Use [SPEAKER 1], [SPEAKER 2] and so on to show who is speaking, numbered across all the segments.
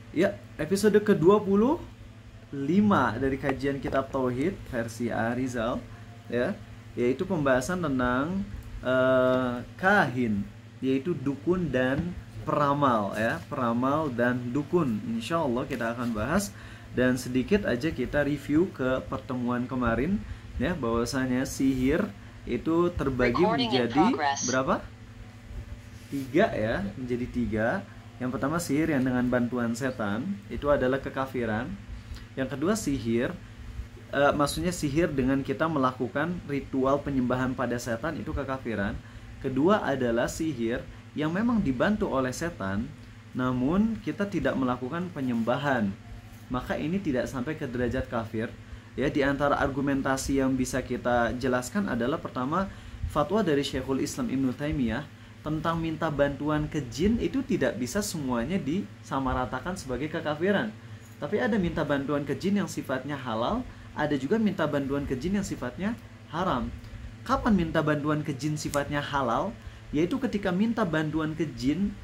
[SPEAKER 1] Ya, episode ke-25 dari kajian kitab Tauhid versi A Rizal, ya, yaitu pembahasan tentang kahin, yaitu dukun dan peramal, ya, peramal dan dukun. Insya Allah kita akan bahas, dan sedikit aja kita review ke pertemuan kemarin, ya, bahwasanya sihir itu terbagi menjadi berapa? Tiga, ya, menjadi tiga. Yang pertama sihir yang dengan bantuan setan, itu adalah kekafiran. Yang kedua sihir, maksudnya sihir dengan kita melakukan ritual penyembahan pada setan, itu kekafiran. Kedua adalah sihir yang memang dibantu oleh setan, namun kita tidak melakukan penyembahan, maka ini tidak sampai ke derajat kafir. Ya, di antara argumentasi yang bisa kita jelaskan adalah pertama, fatwa dari Syekhul Islam Ibnu Taimiyah tentang minta bantuan ke jin itu tidak bisa semuanya disamaratakan sebagai kekafiran. Tapi ada minta bantuan ke jin yang sifatnya halal, ada juga minta bantuan ke jin yang sifatnya haram. Kapan minta bantuan ke jin sifatnya halal? Yaitu ketika minta bantuan ke jin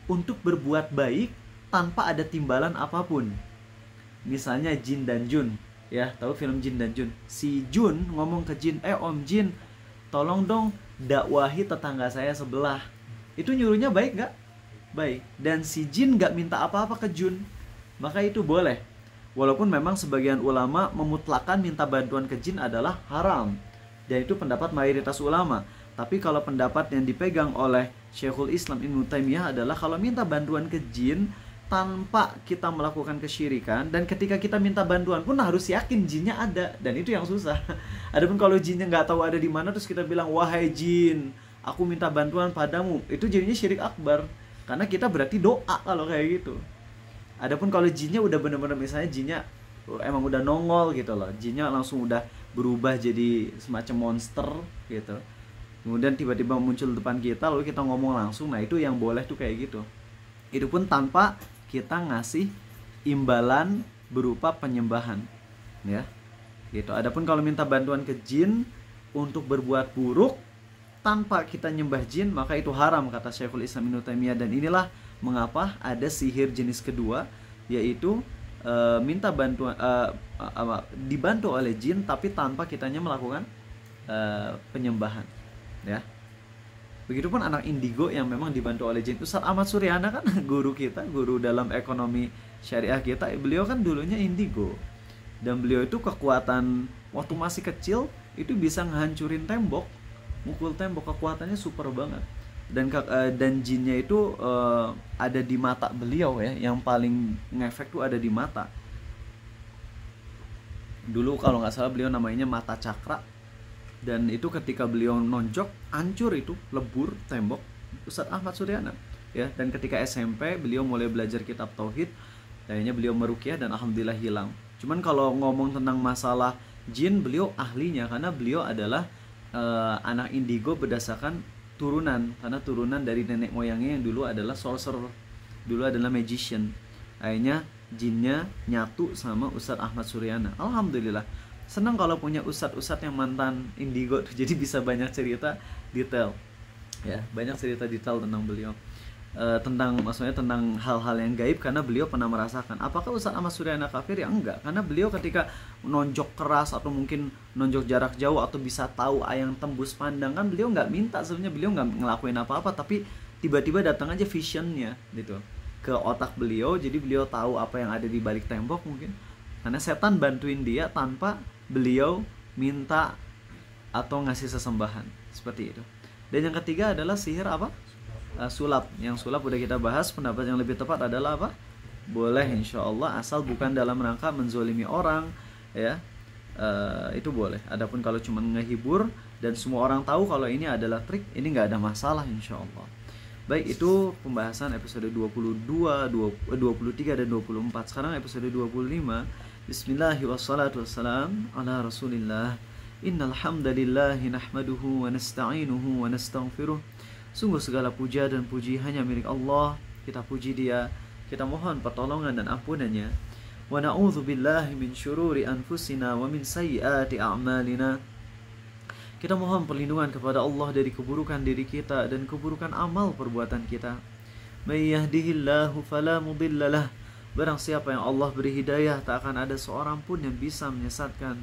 [SPEAKER 1] untuk berbuat baik tanpa ada timbalan apapun. Misalnya Jin dan Jun, ya, tahu film Jin dan Jun? Si Jun ngomong ke Jin, Om Jin, tolong dong dakwahi tetangga saya sebelah. Itu nyuruhnya baik nggak? Baik. Dan si Jin nggak minta apa-apa ke Jun, maka itu boleh. Walaupun memang sebagian ulama memutlakan minta bantuan ke jin adalah haram, dan itu pendapat mayoritas ulama. Tapi kalau pendapat yang dipegang oleh Syekhul Islam Ibnu Taimiyah adalah kalau minta bantuan ke jin tanpa kita melakukan kesyirikan, dan ketika kita minta bantuan pun harus yakin jinnya ada, dan itu yang susah. Adapun kalau jinnya nggak tahu ada di mana terus kita bilang, wahai jin, aku minta bantuan padamu, itu jadinya syirik akbar, karena kita berarti doa kalau kayak gitu. Adapun kalau jinnya udah bener-bener, misalnya jinnya emang udah nongol gitu loh, jinnya langsung udah berubah jadi semacam monster gitu, kemudian tiba-tiba muncul depan kita lalu kita ngomong langsung, nah itu yang boleh tuh kayak gitu. Itu pun tanpa kita ngasih imbalan berupa penyembahan, ya, gitu. Adapun kalau minta bantuan ke jin untuk berbuat buruk tanpa kita nyembah jin, maka itu haram kata Syekhul Islam Ibnu Taimiyah. Dan inilah mengapa ada sihir jenis kedua, yaitu minta bantuan, dibantu oleh jin tapi tanpa kitanya melakukan penyembahan, ya. Begitupun anak indigo yang memang dibantu oleh jin. Ustaz Ahmad Suryana kan guru kita, guru dalam ekonomi syariah kita. Beliau kan dulunya indigo, dan beliau itu kekuatan waktu masih kecil itu bisa ngehancurin tembok, mukul tembok, kekuatannya super banget. Dan jinnya itu ada di mata beliau, ya, yang paling ngefek tuh ada di mata. Dulu kalau nggak salah beliau namanya mata cakra, dan itu ketika beliau nonjok hancur, itu lebur tembok Ustadz Ahmad Suryana, ya. Dan ketika SMP beliau mulai belajar kitab tauhid, akhirnya beliau meruqyah dan alhamdulillah hilang. Cuman kalau ngomong tentang masalah jin, beliau ahlinya karena beliau adalah anak indigo berdasarkan turunan, karena turunan dari nenek moyangnya yang dulu adalah sorcerer, dulu adalah magician. Akhirnya jinnya nyatu sama Ustadz Ahmad Suryana. Alhamdulillah, senang kalau punya ustadz-ustadz yang mantan indigo tuh, jadi bisa banyak cerita detail, ya, banyak cerita detail tentang beliau, maksudnya tentang hal-hal yang gaib, karena beliau pernah merasakan. Apakah Ustadz Ahmad Suryana kafir? Ya enggak, karena beliau ketika nonjok keras atau mungkin nonjok jarak jauh atau bisa tahu yang tembus pandang, kan beliau nggak minta sebenarnya, beliau nggak ngelakuin apa-apa, tapi tiba-tiba datang aja visionnya gitu ke otak beliau, jadi beliau tahu apa yang ada di balik tembok mungkin, karena setan bantuin dia tanpa beliau minta atau ngasih sesembahan, seperti itu. Dan yang ketiga adalah sihir apa? Sulap. Yang sulap udah kita bahas, pendapat yang lebih tepat adalah apa? Boleh insya Allah, asal bukan dalam rangka menzolimi orang, ya, itu boleh. Adapun kalau cuma ngehibur dan semua orang tahu kalau ini adalah trik, ini nggak ada masalah insya Allah. Baik, itu pembahasan episode 22, 23 dan 24. Sekarang episode 25. Bismillahirrahmanirrahim. Wassalatu wassalam ala Rasulillah. Innal hamdalillahi nahmaduhu wa nasta'inuhu wa nastaghfiruh. Sungguh segala puja dan puji hanya milik Allah. Kita puji Dia, kita mohon pertolongan dan ampunannya. Wa na'udzubillahi min syururi anfusina wa min sayyiati a'malina. Kita mohon perlindungan kepada Allah dari keburukan diri kita dan keburukan amal perbuatan kita. May yahdihillahu fala mudhillalah Barang siapa yang Allah beri hidayah, tak akan ada seorang pun yang bisa menyesatkan.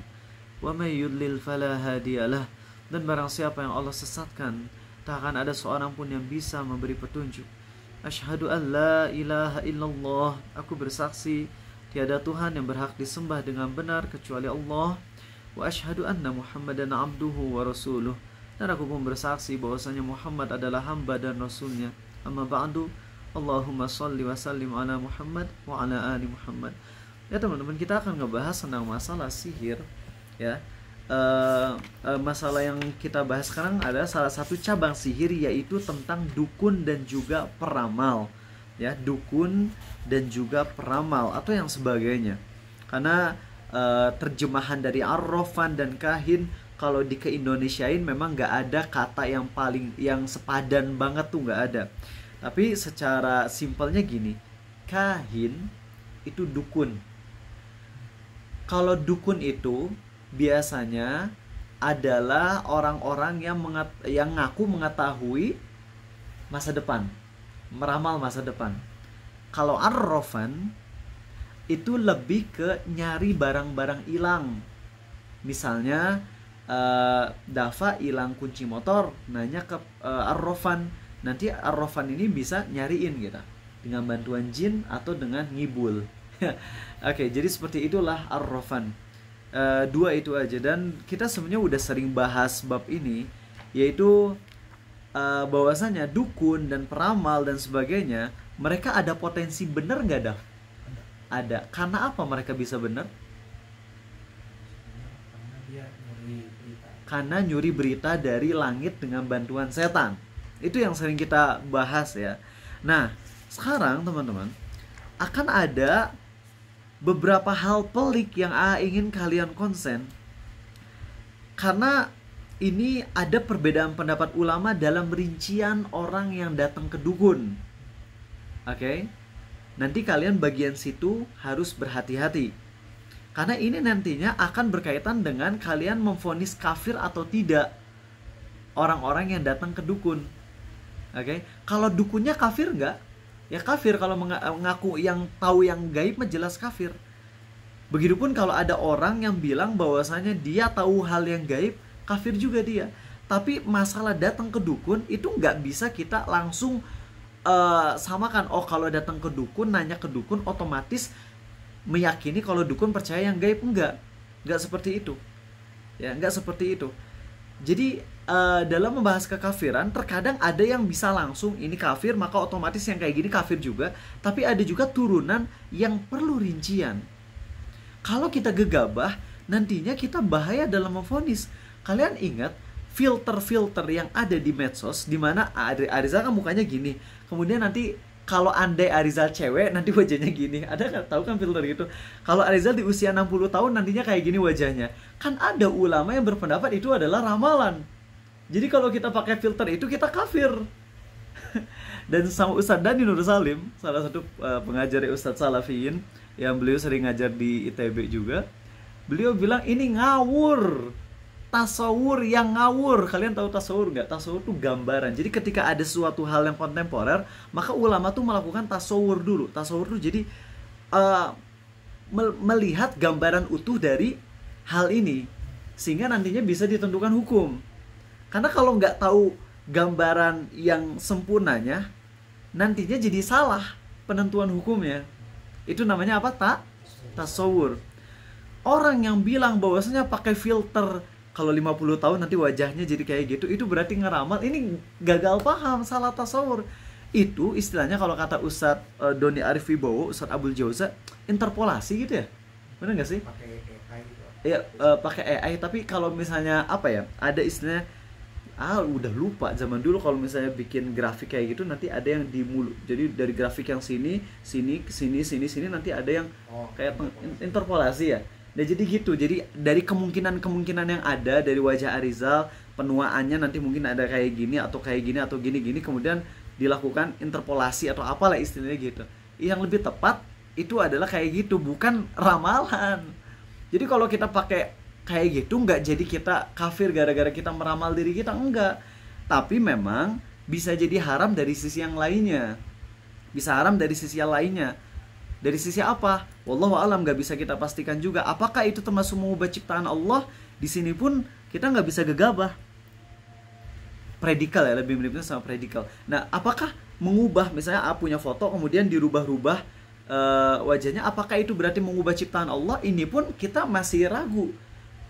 [SPEAKER 1] Wa may yudlil fala hadiyalah. Dan barang siapa yang Allah sesatkan, tak akan ada seorang pun yang bisa memberi petunjuk. Asyhadu an la ilaha illallah. Aku bersaksi tiada Tuhan yang berhak disembah dengan benar kecuali Allah. Wa asyhadu anna Muhammadan abduhu wa rasuluh. Dan aku pun bersaksi bahwasanya Muhammad adalah hamba dan rasulnya. Amma ba'du. Allahumma salli wa sallim ala Muhammad wa ala ali Muhammad. Ya teman-teman, kita akan ngebahas tentang masalah sihir. Ya, masalah yang kita bahas sekarang ada salah satu cabang sihir, yaitu tentang dukun dan juga peramal. Ya, dukun dan juga peramal atau yang sebagainya. Karena terjemahan dari arrofan dan kahin, kalau di keindonesiain memang nggak ada kata yang sepadan banget tuh, nggak ada. Tapi secara simpelnya gini, kahin itu dukun. Kalau dukun itu biasanya adalah orang-orang yang ngaku mengetahui masa depan, meramal masa depan. Kalau arrofan itu lebih ke nyari barang-barang hilang. Misalnya Dafa hilang kunci motor, nanya ke arrofan. Nanti arrofan ini bisa nyariin kita dengan bantuan jin atau dengan ngibul. Oke, jadi seperti itulah arrofan. Dua itu aja, dan kita sebenarnya udah sering bahas bab ini, yaitu bahwasanya dukun dan peramal dan sebagainya, mereka ada potensi bener nggak, Daf? Ada. Karena apa mereka bisa bener? Karena nyuri berita dari langit dengan bantuan setan. Itu yang sering kita bahas ya. Nah, sekarang teman-teman, akan ada beberapa hal pelik yang ingin kalian konsen. Karena ini ada perbedaan pendapat ulama dalam rincian orang yang datang ke dukun. Oke? Nanti kalian bagian situ harus berhati-hati. Karena ini nantinya akan berkaitan dengan kalian memvonis kafir atau tidak orang-orang yang datang ke dukun. Oke, kalau dukunnya kafir nggak? Ya kafir. Kalau mengaku yang tahu yang gaib mah jelas kafir. Begitupun kalau ada orang yang bilang bahwasanya dia tahu hal yang gaib, kafir juga dia. Tapi masalah datang ke dukun itu nggak bisa kita langsung samakan. Oh, kalau datang ke dukun, nanya ke dukun, otomatis meyakini kalau dukun percaya yang gaib. Nggak seperti itu. Ya, nggak seperti itu. Jadi dalam membahas kekafiran, terkadang ada yang bisa langsung ini kafir, maka otomatis yang kayak gini kafir juga. Tapi ada juga turunan yang perlu rincian. Kalau kita gegabah, nantinya kita bahaya dalam memvonis. Kalian ingat filter-filter yang ada di medsos, dimana Arizal kan mukanya gini, kemudian nanti kalau andai Arizal cewek, nanti wajahnya gini. Ada kan, tahu kan filter gitu? Kalau Arizal di usia 60 tahun, nantinya kayak gini wajahnya. Kan ada ulama yang berpendapat itu adalah ramalan. Jadi kalau kita pakai filter itu, kita kafir. Dan sama Ustadz Dani Nur Salim, salah satu pengajar Ustadz Salafiyin, yang beliau sering ngajar di ITB juga, beliau bilang ini ngawur. Tasawur yang ngawur. Kalian tahu tasawur nggak? Tasawur itu gambaran. Jadi ketika ada suatu hal yang kontemporer, maka ulama tuh melakukan tasawur dulu. Tasawur tuh jadi melihat gambaran utuh dari hal ini, sehingga nantinya bisa ditentukan hukum. Karena kalau nggak tahu gambaran yang sempurnanya, nantinya jadi salah penentuan hukumnya. Itu namanya apa? Tasawur. Orang yang bilang bahwasanya pakai filter, kalau 50 tahun nanti wajahnya jadi kayak gitu, itu berarti ngeramal. Ini gagal paham, salah tasawur. Itu istilahnya kalau kata Ustadz Doni Arif Wibowo, Ustadz Abdul Jauza, interpolasi gitu ya? Bener nggak sih?
[SPEAKER 2] Pakai AI gitu.
[SPEAKER 1] Iya, pakai AI. Tapi kalau misalnya apa ya? Ada istilahnya, udah lupa zaman dulu kalau misalnya bikin grafik kayak gitu, nanti ada yang di mulut. Jadi dari grafik yang sini nanti ada yang kayak interpolasi ya. Nah jadi gitu. Jadi dari kemungkinan yang ada dari wajah Arizal, penuaannya nanti mungkin ada kayak gini atau kayak gini atau gini, kemudian dilakukan interpolasi atau apalah istilahnya gitu. Yang lebih tepat itu adalah kayak gitu, bukan ramalan. Jadi kalau kita pakai kayak gitu, nggak jadi kita kafir gara-gara kita meramal diri kita, enggak. Tapi memang bisa jadi haram dari sisi yang lainnya. Bisa haram dari sisi yang lainnya. Dari sisi apa? Wallahu alam, nggak bisa kita pastikan juga. Apakah itu termasuk mengubah ciptaan Allah? Di sini pun kita nggak bisa gegabah. Predikal ya, lebih miripnya sama predikal. Nah, apakah mengubah, misalnya A punya foto kemudian dirubah-rubah wajahnya, apakah itu berarti mengubah ciptaan Allah? Ini pun kita masih ragu.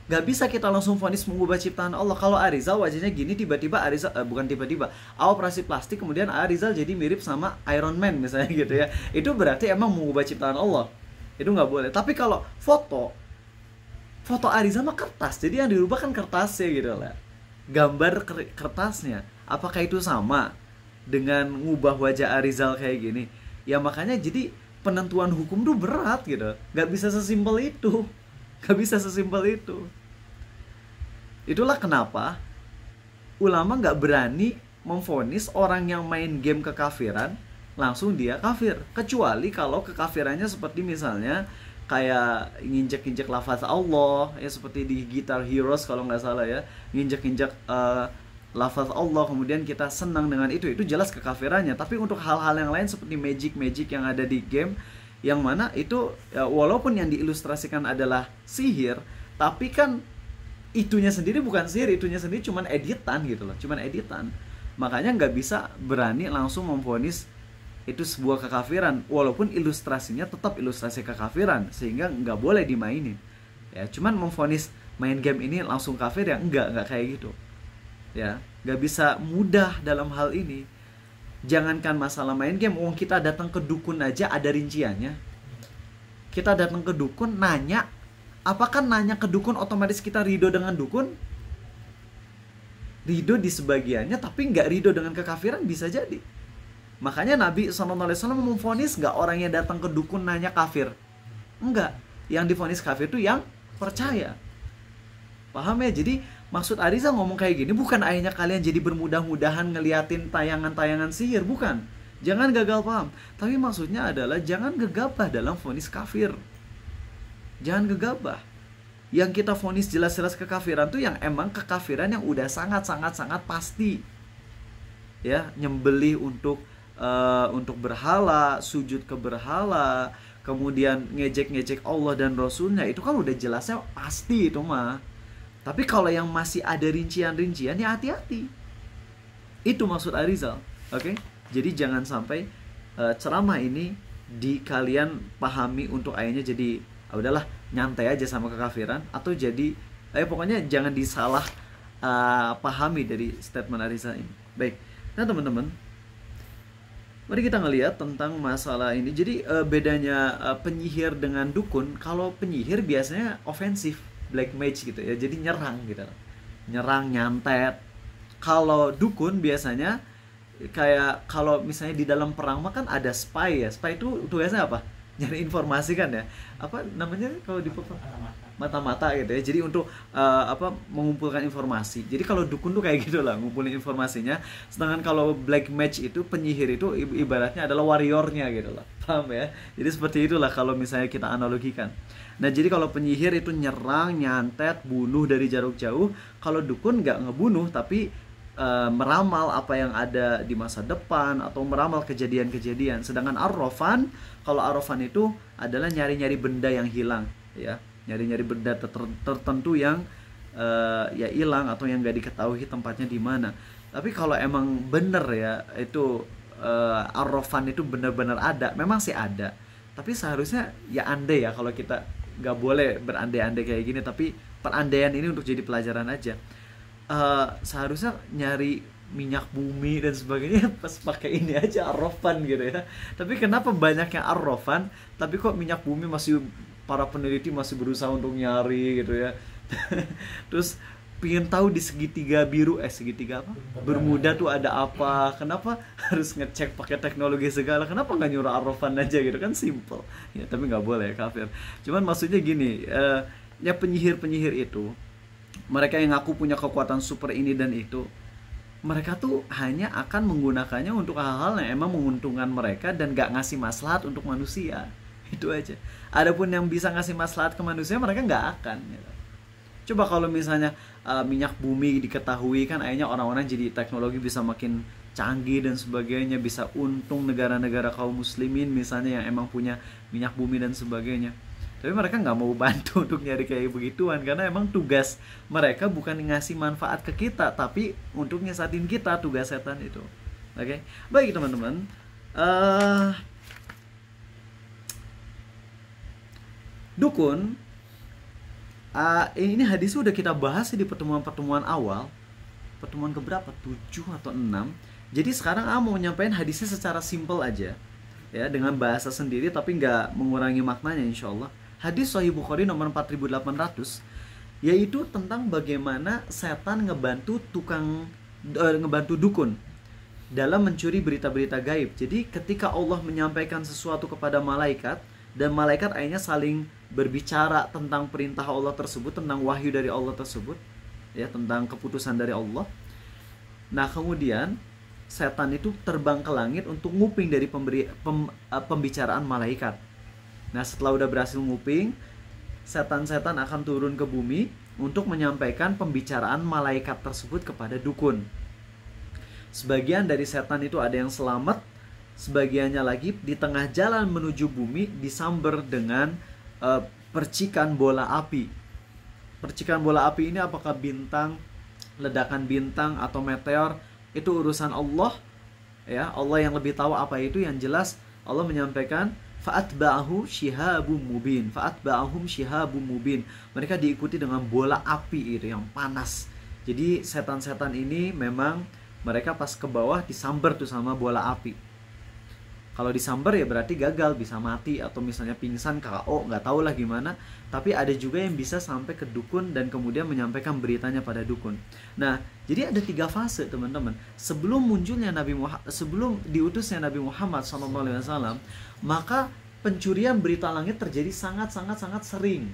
[SPEAKER 1] Gak bisa kita langsung vonis mengubah ciptaan Allah. Kalau Arizal wajahnya gini, tiba-tiba Arizal bukan tiba-tiba, A operasi plastik kemudian Arizal jadi mirip sama Iron Man misalnya gitu ya, itu berarti emang mengubah ciptaan Allah. Itu nggak boleh. Tapi kalau foto Arizal mah kertas, jadi yang dirubah kan kertasnya gitu lah, gambar kertasnya. Apakah itu sama dengan ngubah wajah Arizal kayak gini? Ya makanya jadi penentuan hukum tuh berat gitu. Gak bisa sesimpel itu. Gak bisa sesimpel itu. Itulah kenapa ulama gak berani memvonis orang yang main game kekafiran langsung dia kafir. Kecuali kalau kekafirannya seperti misalnya kayak nginjek-nginjek lafaz Allah ya, seperti di Guitar Heroes kalau nggak salah ya, nginjek-nginjek lafaz Allah kemudian kita senang dengan itu jelas kekafirannya. Tapi untuk hal-hal yang lain seperti magic yang ada di game, yang mana itu ya, walaupun yang diilustrasikan adalah sihir, tapi kan itunya sendiri bukan sihir, itunya sendiri cuman editan gitu loh, cuman editan. Makanya nggak bisa berani langsung memvonis itu sebuah kekafiran, walaupun ilustrasinya tetap ilustrasi kekafiran, sehingga nggak boleh dimainin. Ya, cuman memvonis main game ini langsung kafir ya nggak kayak gitu. Ya, nggak bisa mudah dalam hal ini. Jangankan masalah main game, kita datang ke dukun aja ada rinciannya. Kita datang ke dukun nanya, apakah nanya ke dukun otomatis kita ridho dengan dukun? Ridho di sebagiannya, tapi nggak ridho dengan kekafiran bisa jadi. Makanya Nabi SAW memvonis nggak orang yang datang ke dukun nanya kafir. Enggak, yang divonis kafir itu yang percaya. Paham ya? Jadi maksud Ariza ngomong kayak gini bukan akhirnya kalian jadi bermudah-mudahan ngeliatin tayangan-tayangan sihir, bukan. Jangan gagal paham. Tapi maksudnya adalah jangan gegabah dalam vonis kafir. Jangan gegabah. Yang kita vonis jelas-jelas kekafiran tuh yang emang kekafiran yang udah sangat-sangat pasti. Ya, nyembelih untuk berhala, sujud ke berhala, kemudian ngejek-ngejek Allah dan Rasulnya, itu kan udah jelasnya pasti itu mah. Tapi kalau yang masih ada rincian-rincian ya hati-hati. Itu maksud Arizal. Oke? Jadi jangan sampai ceramah ini di kalian pahami untuk akhirnya jadi udahlah nyantai aja sama kekafiran, atau jadi pokoknya jangan disalah pahami dari statement Arizal ini. Baik. Nah, teman-teman, mari kita ngelihat tentang masalah ini. Jadi bedanya penyihir dengan dukun, kalau penyihir biasanya ofensif, black mage gitu ya, jadi nyerang gitu, nyerang, nyantet. Kalau dukun biasanya kayak kalau misalnya di dalam perang mah kan ada spy ya, spy itu tugasnya apa? Nyari informasi kan ya, apa namanya kalau di mata-mata gitu ya, jadi untuk mengumpulkan informasi. Jadi kalau dukun tuh kayak gitu lah, ngumpulin informasinya. Sedangkan kalau black mage itu, penyihir itu ibaratnya adalah warriornya gitu lah, paham ya? Jadi seperti itulah kalau misalnya kita analogikan. Nah, jadi kalau penyihir itu nyerang, nyantet, bunuh dari jarak jauh. Kalau dukun nggak ngebunuh, tapi meramal apa yang ada di masa depan atau meramal kejadian-kejadian. Sedangkan Ar-Rafan, kalau Ar-Rafan itu adalah nyari-nyari benda yang hilang, ya, nyari-nyari benda tertentu yang ya hilang atau yang nggak diketahui tempatnya di mana. Tapi kalau emang bener ya itu Ar-Rafan itu benar-benar ada, memang sih ada. Tapi seharusnya ya andai ya, kalau kita nggak boleh berandai-andai kayak gini, tapi perandaian ini untuk jadi pelajaran aja. Seharusnya nyari minyak bumi dan sebagainya pas pakai ini aja Ar-Rafan gitu ya. Tapi kenapa banyaknya Ar-Rafan tapi kok minyak bumi masih, para peneliti masih berusaha untuk nyari gitu ya. Terus pingin tahu di segitiga biru segitiga apa Bermuda tuh ada apa, kenapa harus ngecek pakai teknologi segala, kenapa nggak nyuruh Ar-Rafan aja gitu kan, simple ya. Tapi nggak boleh kafir. Cuman maksudnya gini, ya penyihir itu, mereka yang ngaku punya kekuatan super ini dan itu, mereka tuh hanya akan menggunakannya untuk hal-hal yang emang menguntungkan mereka dan gak ngasih maslahat untuk manusia. Itu aja. Adapun yang bisa ngasih maslahat ke manusia, mereka gak akan gitu. Coba kalau misalnya minyak bumi diketahui, kan akhirnya orang-orang jadi teknologi bisa makin canggih dan sebagainya, bisa untung negara-negara kaum muslimin misalnya yang emang punya minyak bumi dan sebagainya. Tapi mereka nggak mau bantu untuk nyari kayak begituan, karena emang tugas mereka bukan ngasih manfaat ke kita, tapi untuk nyesatin kita, tugas setan itu. Oke, baik teman-teman. Dukun, ini hadis udah kita bahas di pertemuan-pertemuan awal. Pertemuan keberapa? 7 atau 6. Jadi sekarang mau menyampaikan hadisnya secara simple aja, ya, dengan bahasa sendiri tapi nggak mengurangi maknanya insyaallah. Hadis Sahih Bukhari nomor 4800, yaitu tentang bagaimana setan ngebantu ngebantu dukun dalam mencuri berita-berita gaib. Jadi ketika Allah menyampaikan sesuatu kepada malaikat, dan malaikat akhirnya saling berbicara tentang perintah Allah tersebut, tentang wahyu dari Allah tersebut, ya, tentang keputusan dari Allah. Nah kemudian setan itu terbang ke langit untuk nguping dari pembicaraan malaikat. Nah setelah udah berhasil nguping, setan-setan akan turun ke bumi untuk menyampaikan pembicaraan malaikat tersebut kepada dukun. Sebagian dari setan itu ada yang selamat, sebagiannya lagi di tengah jalan menuju bumi disamber dengan percikan bola api. Percikan bola api ini apakah bintang, ledakan bintang atau meteor, itu urusan Allah, ya. Allah yang lebih tahu apa itu. Yang jelas Allah menyampaikan fa'atba'ahu shihabum mubin, fa'atba'ahum shihabum mubin. Mereka diikuti dengan bola api itu yang panas. Jadi setan-setan ini memang mereka pas ke bawah disamber tuh sama bola api. Kalau disamber ya berarti gagal, bisa mati atau misalnya pingsan, KO, nggak tahu lah gimana. Tapi ada juga yang bisa sampai ke dukun dan kemudian menyampaikan beritanya pada dukun. Nah, jadi ada 3 fase teman-teman. Sebelum munculnya sebelum diutusnya Nabi Muhammad SAW, maka pencurian berita langit terjadi sangat sering.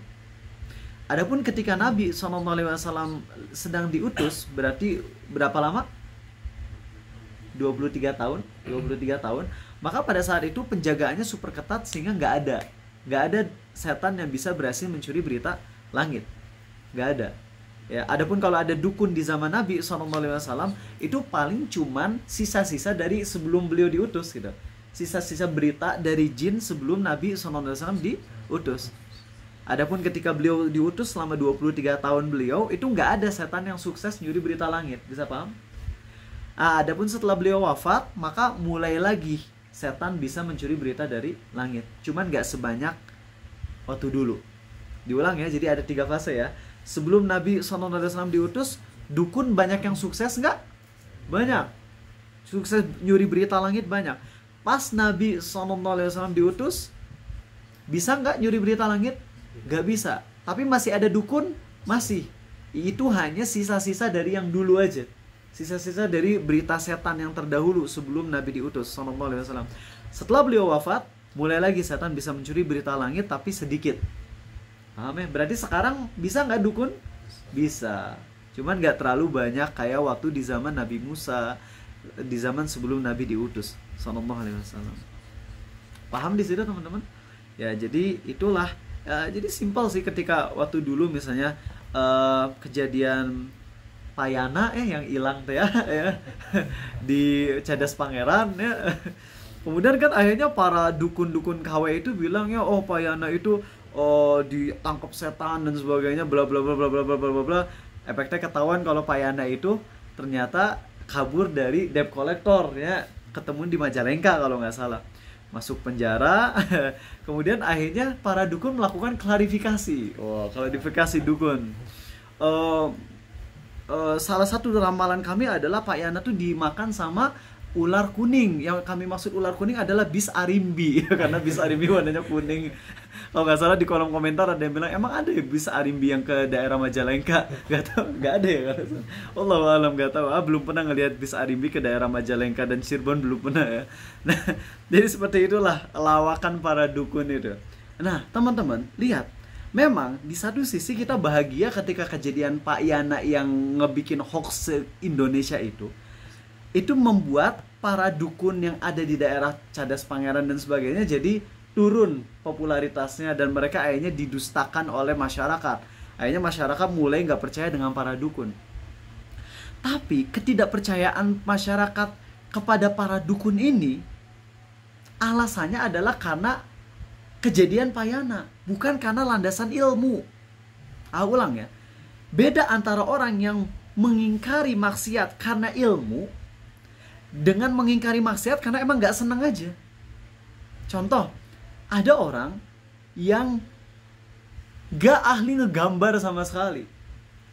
[SPEAKER 1] Adapun ketika Nabi SAW sedang diutus, berarti berapa lama? 23 tahun. Maka pada saat itu penjagaannya super ketat sehingga nggak ada setan yang bisa berhasil mencuri berita langit, nggak ada. Ya, adapun kalau ada dukun di zaman Nabi SAW, itu paling cuman sisa-sisa dari sebelum beliau diutus gitu, sisa-sisa berita dari jin sebelum Nabi SAW diutus. Adapun ketika beliau diutus selama 23 tahun beliau, itu nggak ada setan yang sukses nyuri berita langit, bisa paham? Adapun setelah beliau wafat, maka mulai lagi setan bisa mencuri berita dari langit. Cuman gak sebanyak waktu dulu. Diulang ya, jadi ada 3 fase ya. Sebelum Nabi SAW diutus, dukun banyak yang sukses nggak? Banyak. Sukses nyuri berita langit banyak. Pas Nabi SAW diutus, bisa nggak nyuri berita langit? Gak bisa. Tapi masih ada dukun? Masih. Itu hanya sisa-sisa dari yang dulu aja. Sisa-sisa dari berita setan yang terdahulu sebelum Nabi diutus SAW. Setelah beliau wafat, mulai lagi setan bisa mencuri berita langit tapi sedikit. Paham ya? Berarti sekarang bisa nggak dukun? Bisa. Cuman nggak terlalu banyak kayak waktu di zaman Nabi Musa, di zaman sebelum Nabi diutus SAW. Paham di situ teman-teman? Ya jadi itulah. Jadi simpel sih ketika waktu dulu misalnya kejadian Payana yang hilang tuh ya, di Cadas Pangeran ya. Kemudian kan akhirnya para dukun-dukun KW itu bilang ya, oh Payana itu ditangkap setan dan sebagainya, bla bla bla bla bla bla bla bla. Efeknya ketahuan kalau Payana itu ternyata kabur dari debt collector ya, ketemu di Majalengka kalau nggak salah, masuk penjara. Kemudian akhirnya para dukun melakukan klarifikasi. Klarifikasi dukun. Salah satu ramalan kami adalah Pak Yana tuh dimakan sama ular kuning. Yang kami maksud ular kuning adalah bis arimbi karena bis arimbi warnanya kuning. Kalau nggak salah di kolom komentar ada yang bilang, emang ada ya bis arimbi yang ke daerah Majalengka? Nggak tahu, nggak ada ya. Allahu a'lam, nggak tahu. Belum pernah ngelihat bis arimbi ke daerah Majalengka dan Cirebon, belum pernah ya. Nah, jadi seperti itulah lawakan para dukun itu. Nah, teman-teman lihat. Memang di satu sisi kita bahagia ketika kejadian Pak Yana yang ngebikin hoax se-Indonesia itu membuat para dukun yang ada di daerah Cadas Pangeran dan sebagainya jadi turun popularitasnya dan mereka akhirnya didustakan oleh masyarakat. Akhirnya masyarakat mulai nggak percaya dengan para dukun. Tapi ketidakpercayaan masyarakat kepada para dukun ini, alasannya adalah karena kejadian payana, bukan karena landasan ilmu. Ulang ya. Beda antara orang yang mengingkari maksiat karena ilmu dengan mengingkari maksiat karena emang gak seneng aja. Contoh, ada orang yang gak ahli ngegambar sama sekali.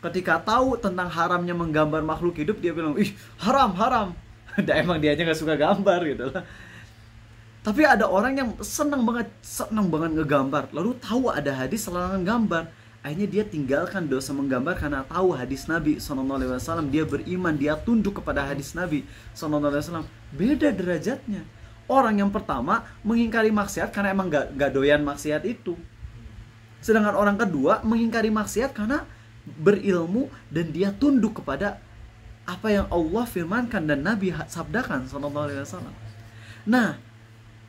[SPEAKER 1] Ketika tahu tentang haramnya menggambar makhluk hidup, dia bilang, ih haram, haram. Dan emang dia aja gak suka gambar gitu lah. Tapi ada orang yang senang banget ngegambar. Lalu tahu ada hadis larangan gambar. Akhirnya dia tinggalkan dosa menggambar karena tahu hadis Nabi SAW. Dia beriman, dia tunduk kepada hadis Nabi SAW. Beda derajatnya. Orang yang pertama mengingkari maksiat karena emang gak doyan maksiat itu. Sedangkan orang kedua mengingkari maksiat karena berilmu dan dia tunduk kepada apa yang Allah firmankan dan Nabi sabdakan SAW. Nah,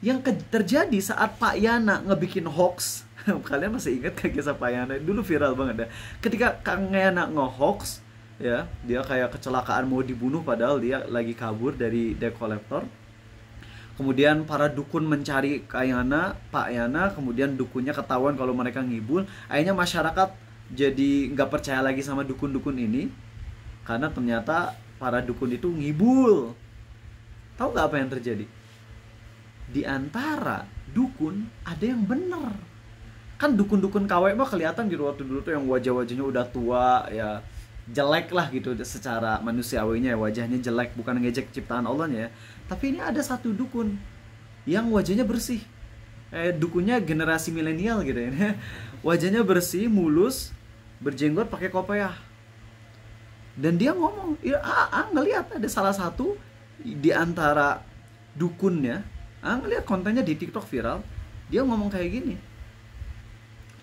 [SPEAKER 1] yang terjadi saat Pak Yana ngebikin hoax, kalian masih ingat kan kisah Pak Yana? Dulu viral banget ya. Ketika Kang Yana nge-hoax, ya, dia kayak kecelakaan mau dibunuh padahal dia lagi kabur dari debt collector. Kemudian para dukun mencari Pak Yana, kemudian dukunnya ketahuan kalau mereka ngibul. Akhirnya masyarakat jadi nggak percaya lagi sama dukun-dukun ini karena ternyata para dukun itu ngibul. Tahu nggak apa yang terjadi? Di antara dukun ada yang benar. Kan dukun-dukun KW mah kelihatan gitu waktu dulu tuh yang wajah-wajahnya udah tua ya, jelek lah gitu secara manusiawinya ya, wajahnya jelek, bukan ngejek ciptaan Allah ya. Tapi ini ada satu dukun yang wajahnya bersih. Dukunnya generasi milenial gitu ya. Wajahnya bersih, mulus, berjenggot, pakai kopiah. Dan dia ngomong, ya, ngelihat ada salah satu di antara dukunnya, ngelihat kontennya di TikTok viral, dia ngomong kayak gini.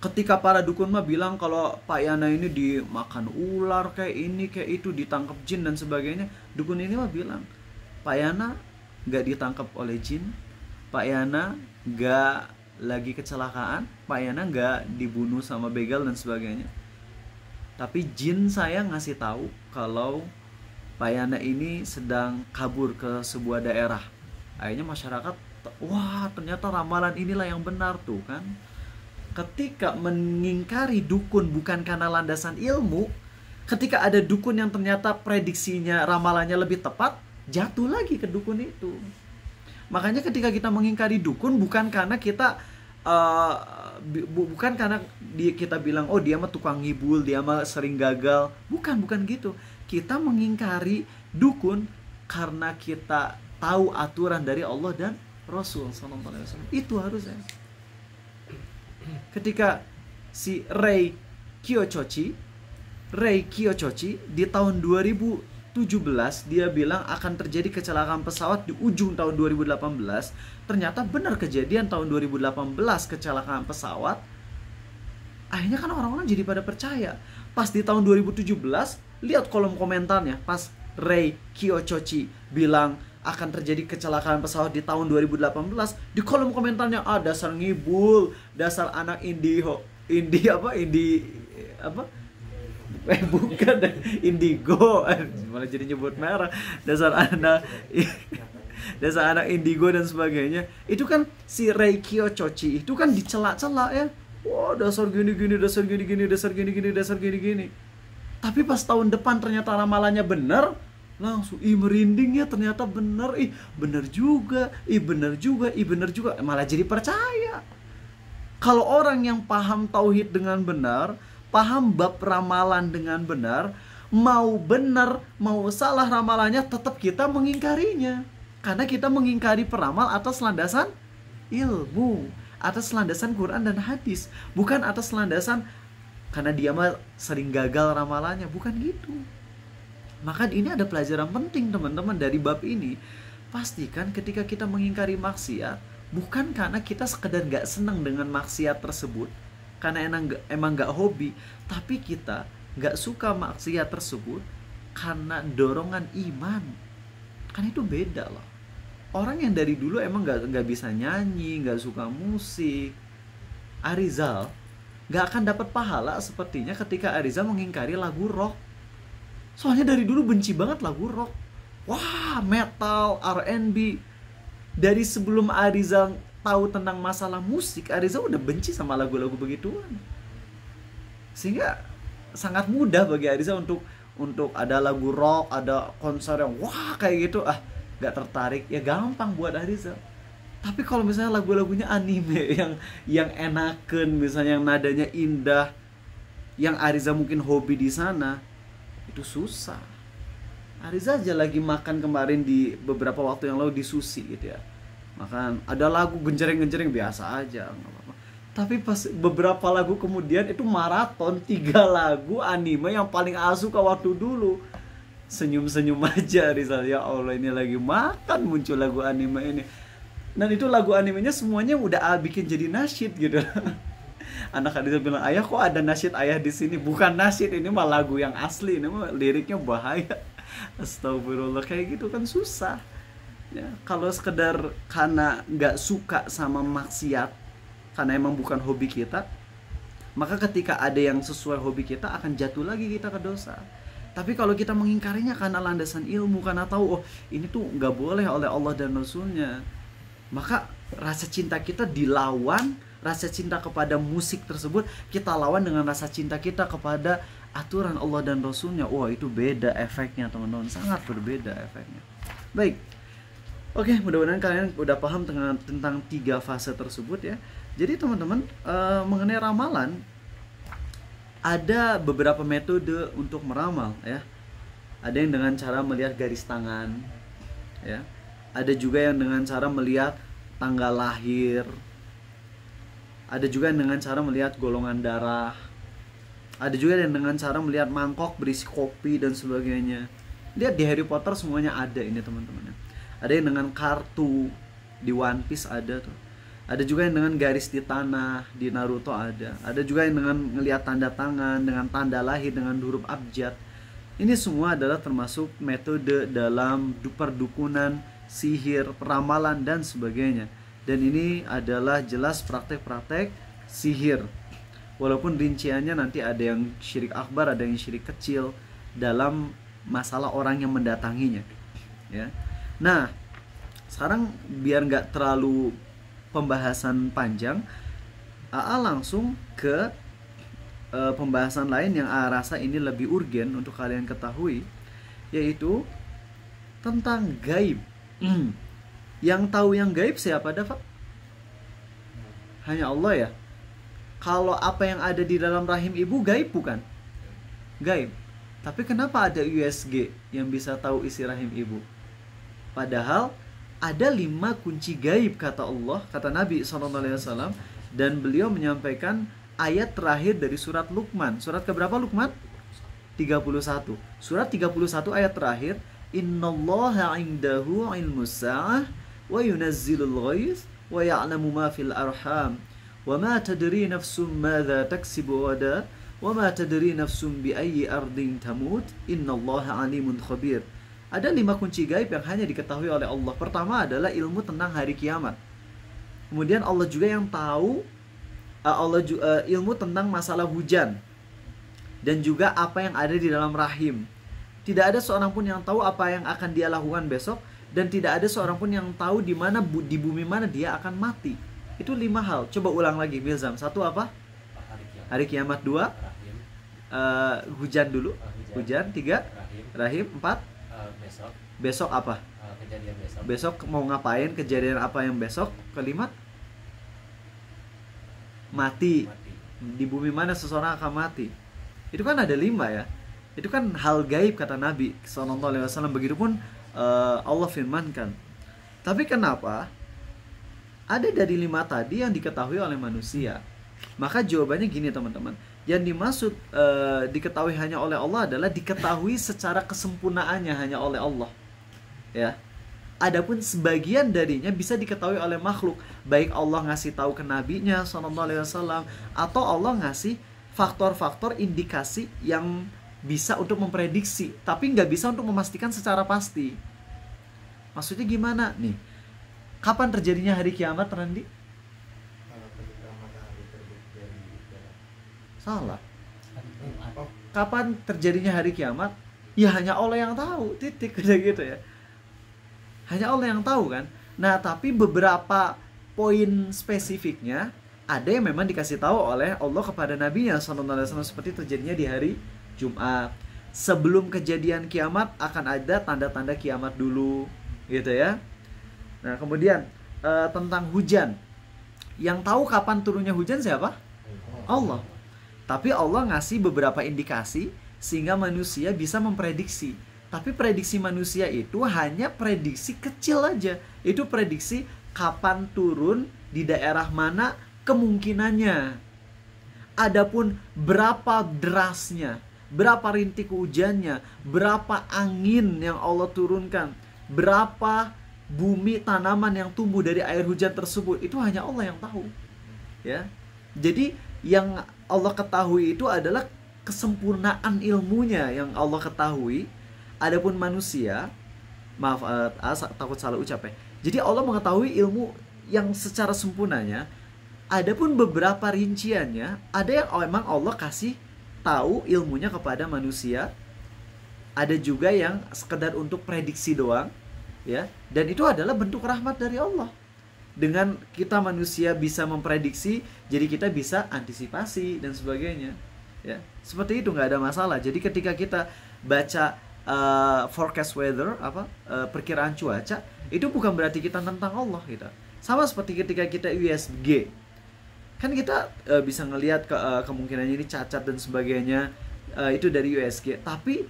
[SPEAKER 1] Ketika para dukun mah bilang kalau Pak Yana ini dimakan ular kayak ini kayak itu, ditangkap jin dan sebagainya, dukun ini mah bilang Pak Yana gak ditangkap oleh jin, Pak Yana gak lagi kecelakaan, Pak Yana gak dibunuh sama begal dan sebagainya. Tapi jin saya ngasih tahu kalau Pak Yana ini sedang kabur ke sebuah daerah. Akhirnya masyarakat, wah ternyata ramalan inilah yang benar tuh kan. Ketika mengingkari dukun bukan karena landasan ilmu, ketika ada dukun yang ternyata prediksinya, ramalannya lebih tepat, jatuh lagi ke dukun itu. Makanya ketika kita mengingkari dukun bukan karena kita kita bilang oh dia mah tukang ngibul, dia mah sering gagal. Bukan gitu. Kita mengingkari dukun karena kita tahu aturan dari Allah dan Rasul SAW. Itu harusnya. Ketika si Rei Kiyochochi di tahun 2017 dia bilang akan terjadi kecelakaan pesawat di ujung tahun 2018. Ternyata benar kejadian tahun 2018 kecelakaan pesawat. Akhirnya kan orang-orang jadi pada percaya. Pas di tahun 2017, lihat kolom komentarnya. Pas Rei Kiyochochi bilang akan terjadi kecelakaan pesawat di tahun 2018, di kolom komentarnya dasar ngibul, dasar anak indigo, indigo, malah jadi nyebut merah, dasar anak indigo dan sebagainya. Itu kan si Rei Kiyochochi itu kan dicela-cela ya. Wah, dasar gini. Tapi pas tahun depan ternyata ramalannya benar, langsung merinding ya, ternyata benar, benar juga, malah jadi percaya. Kalau orang yang paham tauhid dengan benar, paham bab ramalan dengan benar, mau benar mau salah ramalannya tetap kita mengingkarinya. Karena kita mengingkari peramal atas landasan ilmu, atas landasan Quran dan hadis, bukan atas landasan karena dia mah sering gagal ramalannya, bukan gitu. Maka ini ada pelajaran penting teman-teman dari bab ini. Pastikan ketika kita mengingkari maksiat, bukan karena kita sekedar gak senang dengan maksiat tersebut, karena emang gak hobi, tapi kita gak suka maksiat tersebut karena dorongan iman. Kan itu beda loh. Orang yang dari dulu emang gak bisa nyanyi, gak suka musik, Arizal gak akan dapat pahala sepertinya ketika Arizal mengingkari lagu rock. Soalnya dari dulu benci banget lagu rock. wah metal, R&B. Dari sebelum Arizal tahu tentang masalah musik, Arizal udah benci sama lagu-lagu begituan. Sehingga sangat mudah bagi Arizal untuk ada lagu rock, ada konser yang wah kayak gitu, gak tertarik, ya gampang buat Arizal. Tapi kalau misalnya lagu-lagunya anime yang enaken, misalnya yang nadanya indah, yang Ariza mungkin hobi di sana, itu susah. Ariza aja lagi makan kemarin di beberapa waktu yang lalu di sushi gitu ya. Makan ada lagu genjreng-genjreng biasa aja, nggak apa-apa. Tapi pas beberapa lagu kemudian itu maraton 3 lagu anime yang paling suka waktu dulu. Senyum-senyum aja Ariza, ya Allah ini lagi makan muncul lagu anime ini. Dan itu lagu animenya semuanya udah bikin jadi nasyid gitu. Anak Khadijah bilang, ayah kok ada nasyid ayah di sini? Bukan nasyid, ini mah lagu yang asli, ini mah liriknya bahaya. Astagfirullah, kayak gitu kan susah. Ya, kalau sekedar karena nggak suka sama maksiat, karena emang bukan hobi kita, maka ketika ada yang sesuai hobi kita akan jatuh lagi kita ke dosa. Tapi kalau kita mengingkarinya karena landasan ilmu, karena tahu ini tuh nggak boleh oleh Allah dan Rasulnya, maka rasa cinta kita dilawan, rasa cinta kepada musik tersebut kita lawan dengan rasa cinta kita kepada aturan Allah dan Rasulnya. Wah, itu beda efeknya teman-teman, sangat berbeda efeknya. Baik, oke, mudah-mudahan kalian udah paham tentang 3 fase tersebut ya. Jadi teman-teman, mengenai ramalan, ada beberapa metode untuk meramal ya. Ada yang dengan cara melihat garis tangan ya. Ada juga yang dengan cara melihat tanggal lahir. Ada juga yang dengan cara melihat golongan darah. Ada juga yang dengan cara melihat mangkok berisi kopi dan sebagainya. Lihat di Harry Potter semuanya ada ini teman-teman. Ada yang dengan kartu, di One Piece ada tuh. Ada juga yang dengan garis di tanah, di Naruto ada. Ada juga yang dengan ngelihat tanda tangan, dengan tanda lahir, dengan huruf abjad. Ini semua adalah termasuk metode dalam perdukunan, sihir, peramalan dan sebagainya. Dan ini adalah jelas praktek-praktek sihir. Walaupun rinciannya nanti ada yang syirik akbar, ada yang syirik kecil dalam masalah orang yang mendatanginya. Ya. Nah, sekarang biar nggak terlalu pembahasan panjang, AA langsung ke pembahasan lain yang AA rasa ini lebih urgen untuk kalian ketahui, yaitu tentang gaib. Yang tahu yang gaib siapa, Dafa? Hanya Allah ya. Kalau apa yang ada di dalam rahim ibu gaib bukan? Gaib. Tapi kenapa ada USG yang bisa tahu isi rahim ibu? Padahal ada 5 kunci gaib kata Allah, kata Nabi SAW, dan beliau menyampaikan ayat terakhir dari surat Luqman. Surat keberapa Luqman? 31. Surat 31 ayat terakhir, innallaha indahu ilmus sa'ah wa yunazzilul ghais wa ya'lamu ma fil arham wa ma tadri nafsum madza taksibu ghadan wa ma tadri nafsum bi ayyi ardin tamut innallaha alimun khabir. Ada 5 kunci gaib yang hanya diketahui oleh Allah. Pertama adalah ilmu tentang hari kiamat. Kemudian Allah juga yang tahu ilmu tentang masalah hujan dan juga apa yang ada di dalam rahim. Tidak ada seorang pun yang tahu apa yang akan dia lakukan besok, dan tidak ada seorang pun yang tahu di bumi mana dia akan mati. Itu 5 hal. Coba ulang lagi, Milzam. 1 apa? Hari kiamat. 2 hujan dulu. Hujan. 3 rahim. 4 besok apa?
[SPEAKER 2] Kejadian besok.
[SPEAKER 1] Besok mau ngapain? Kejadian apa yang besok? 5 mati. Di bumi mana seseorang akan mati. Itu kan ada 5 ya. Itu kan hal gaib kata Nabi SAW. Begitupun Allah firmankan. Tapi kenapa ada dari 5 tadi yang diketahui oleh manusia? Maka jawabannya gini teman-teman. Yang dimaksud diketahui hanya oleh Allah adalah diketahui secara kesempurnaannya hanya oleh Allah. Ya. Adapun sebagian darinya bisa diketahui oleh makhluk, baik Allah ngasih tahu ke nabinya SAW atau Allah ngasih faktor-faktor indikasi yang bisa untuk memprediksi, tapi nggak bisa untuk memastikan secara pasti. Maksudnya gimana nih? Kapan terjadinya hari kiamat, Randi? Salah. Kapan terjadinya hari kiamat? Ya hanya Allah yang tahu, titik, udah gitu ya. Hanya Allah yang tahu kan. Nah, tapi beberapa poin spesifiknya ada yang memang dikasih tahu oleh Allah kepada Nabi-Nya SAW, seperti terjadinya di hari Jumat. Sebelum kejadian kiamat akan ada tanda-tanda kiamat dulu, gitu ya. Nah, kemudian tentang hujan. Yang tahu kapan turunnya hujan siapa? Allah. Tapi Allah ngasih beberapa indikasi sehingga manusia bisa memprediksi. Tapi prediksi manusia itu hanya prediksi kecil aja. Itu prediksi kapan turun, di daerah mana, kemungkinannya. Adapun berapa derasnya, berapa rintik hujannya, berapa angin yang Allah turunkan, berapa bumi tanaman yang tumbuh dari air hujan tersebut, itu hanya Allah yang tahu. Ya. Jadi yang Allah ketahui itu adalah kesempurnaan ilmunya yang Allah ketahui. Adapun manusia, maaf, takut salah ucap ya. Jadi Allah mengetahui ilmu yang secara sempurnanya. Adapun beberapa rinciannya, ada yang memang Allah kasih tahu ilmunya kepada manusia. Ada juga yang sekedar untuk prediksi doang, ya. Dan itu adalah bentuk rahmat dari Allah. Dengan kita manusia bisa memprediksi, jadi kita bisa antisipasi dan sebagainya, ya. Seperti itu, nggak ada masalah. Jadi ketika kita baca forecast weather, perkiraan cuaca, itu bukan berarti kita tentang Allah, gitu. Sama seperti ketika kita USG, kan kita bisa ngelihat kemungkinannya ini cacat dan sebagainya, itu dari USG. Tapi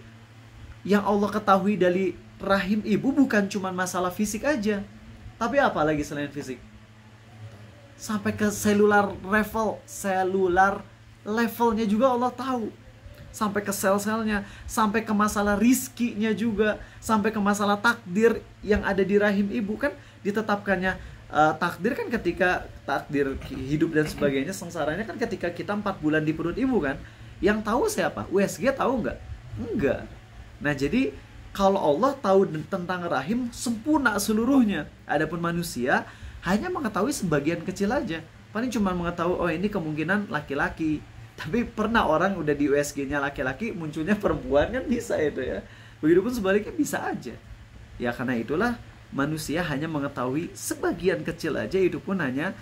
[SPEAKER 1] yang Allah ketahui dari rahim ibu bukan cuma masalah fisik aja, tapi apa lagi selain fisik? Sampai ke selular levelnya juga Allah tahu. Sampai ke sel-selnya, sampai ke masalah rizkinya juga, sampai ke masalah takdir yang ada di rahim ibu. Kan ditetapkannya takdir kan ketika takdir hidup dan sebagainya, sengsaranya kan ketika kita 4 bulan di perut ibu kan. Yang tahu siapa? USG tahu nggak? Enggak. Nah, jadi kalau Allah tahu tentang rahim sempurna seluruhnya. Adapun manusia hanya mengetahui sebagian kecil aja. Paling cuma mengetahui, oh ini kemungkinan laki-laki. Tapi pernah orang udah di USG-nya laki-laki, munculnya perempuan, kan bisa itu ya. Begitupun sebaliknya bisa aja. Ya karena itulah manusia hanya mengetahui sebagian kecil aja, itu pun hanya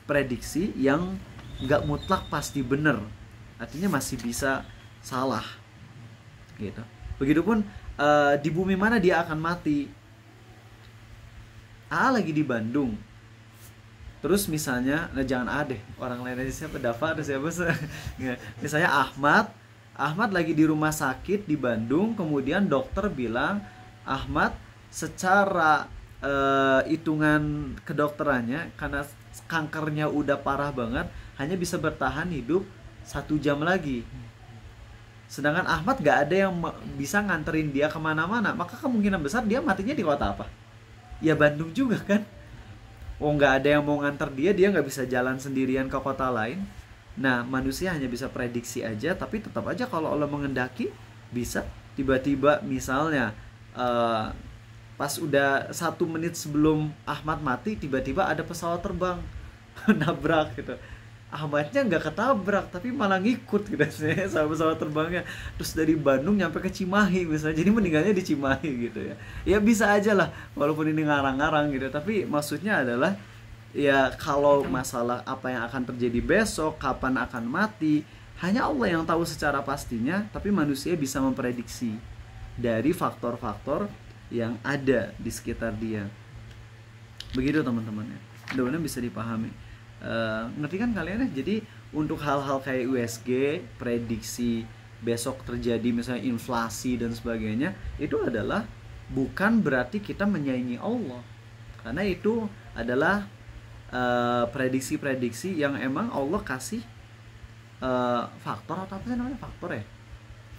[SPEAKER 1] prediksi yang nggak mutlak pasti benar. Artinya masih bisa salah. Gitu. Begitupun di bumi mana dia akan mati. Lagi di Bandung. Terus misalnya, nah jangan deh, orang lain aja, siapa, Dava atau siapa misalnya Ahmad lagi di rumah sakit di Bandung, kemudian dokter bilang Ahmad secara hitungan kedokterannya, karena kankernya udah parah banget, hanya bisa bertahan hidup 1 jam lagi. Sedangkan Ahmad gak ada yang bisa nganterin dia kemana-mana, maka kemungkinan besar dia matinya di kota apa? Ya Bandung juga kan. Nggak ada yang mau nganter dia nggak bisa jalan sendirian ke kota lain. Nah, manusia hanya bisa prediksi aja, tapi tetap aja kalau Allah mengendaki, bisa tiba-tiba misalnya pas udah 1 menit sebelum Ahmad mati, tiba-tiba ada pesawat terbang nabrak gitu. Ahmadnya nggak ketabrak, tapi malah ngikut gitu sama pesawat terbangnya. Terus dari Bandung nyampe ke Cimahi misalnya, jadi meninggalnya di Cimahi gitu ya. Ya bisa aja lah, walaupun ini ngarang-ngarang gitu. Tapi maksudnya adalah, ya kalau masalah apa yang akan terjadi besok, kapan akan mati, hanya Allah yang tahu secara pastinya. Tapi manusia bisa memprediksi dari faktor-faktor yang ada di sekitar dia. Begitu teman-teman ya. Mudah-mudahan bisa dipahami. Ngerti kan kalian ya? Jadi untuk hal-hal kayak USG, prediksi besok terjadi misalnya inflasi dan sebagainya, itu adalah bukan berarti kita menyaingi Allah. Karena itu adalah prediksi-prediksi yang emang Allah kasih faktor atau apa sih namanya? Faktor ya?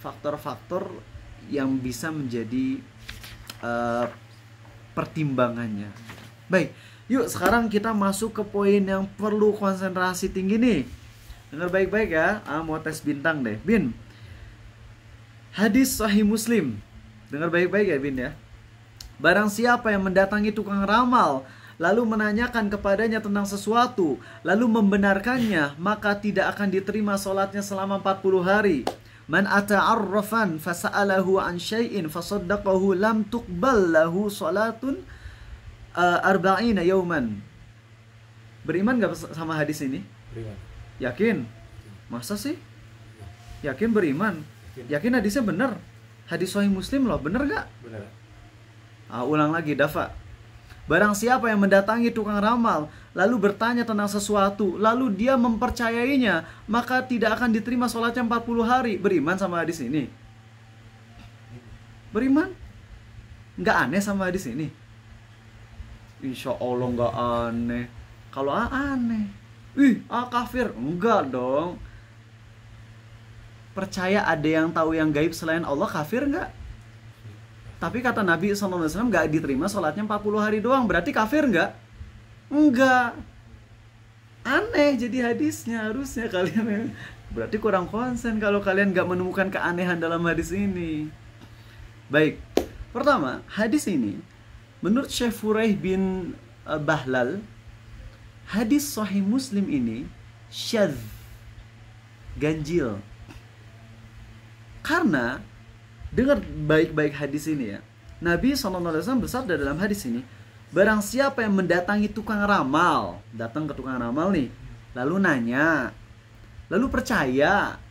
[SPEAKER 1] Faktor-faktor yang bisa menjadi pertimbangannya. Baik. Yuk sekarang kita masuk ke poin yang perlu konsentrasi tinggi nih. Dengar baik-baik ya. Mau tes bintang deh, Bin. Hadis Sahih Muslim. Dengar baik-baik ya, Bin ya. Barang siapa yang mendatangi tukang ramal, lalu menanyakan kepadanya tentang sesuatu, lalu membenarkannya, maka tidak akan diterima sholatnya selama 40 hari. Man ata'arrafan fasa'alahu an syai'in fasaddaqahu lam tuqbal lahu salatun arba'ina yauman. Beriman gak sama hadis ini?
[SPEAKER 2] Beriman.
[SPEAKER 1] Yakin? Masa sih? Yakin beriman? Yakin hadisnya benar? Hadis Sahih Muslim loh, benar gak?
[SPEAKER 2] Benar.
[SPEAKER 1] Ulang lagi, Dafa. Barang siapa yang mendatangi tukang ramal, lalu bertanya tentang sesuatu, lalu dia mempercayainya, maka tidak akan diterima sholatnya 40 hari. Beriman sama hadis ini? Beriman? Nggak aneh sama hadis ini? Insya Allah nggak aneh. Kalau aneh, kafir. Enggak dong. Percaya ada yang tahu yang gaib selain Allah, kafir nggak? Tapi kata Nabi SAW gak diterima sholatnya 40 hari doang. Berarti kafir gak? Enggak. Aneh jadi hadisnya. Harusnya kalian berarti kurang konsen kalau kalian gak menemukan keanehan dalam hadis ini. Baik. Pertama, hadis ini menurut Syekh Furaih bin Bahlal, hadis Sahih Muslim ini syadz, ganjil. Karena dengar baik-baik hadis ini ya. Nabi SAW bersabda dalam hadis ini, barang siapa yang mendatangi tukang ramal, datang ke tukang ramal nih, lalu nanya, lalu percaya,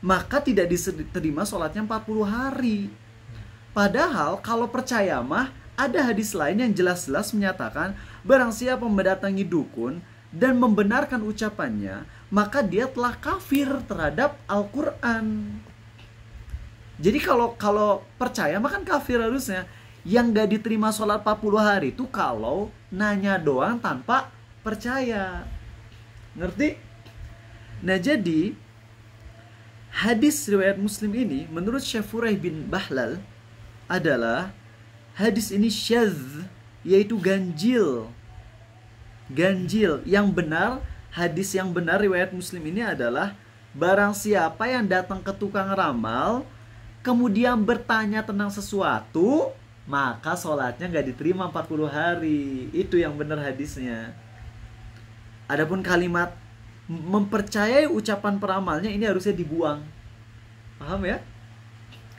[SPEAKER 1] maka tidak diterima sholatnya 40 hari. Padahal kalau percaya mah, ada hadis lain yang jelas-jelas menyatakan, barang siapa mendatangi dukun dan membenarkan ucapannya, maka dia telah kafir terhadap Al-Quran. Jadi kalau percaya mah kan kafir harusnya. Yang gak diterima sholat 40 hari itu kalau nanya doang tanpa percaya. Ngerti? Nah jadi hadis riwayat Muslim ini menurut Syekh Furaih bin Bahlal adalah hadis ini syadz, yaitu ganjil. Ganjil. Yang benar, hadis yang benar riwayat Muslim ini adalah barang siapa yang datang ke tukang ramal kemudian bertanya tentang sesuatu, maka sholatnya gak diterima 40 hari. Itu yang benar hadisnya. Adapun kalimat mempercayai ucapan peramalnya ini harusnya dibuang. Paham ya?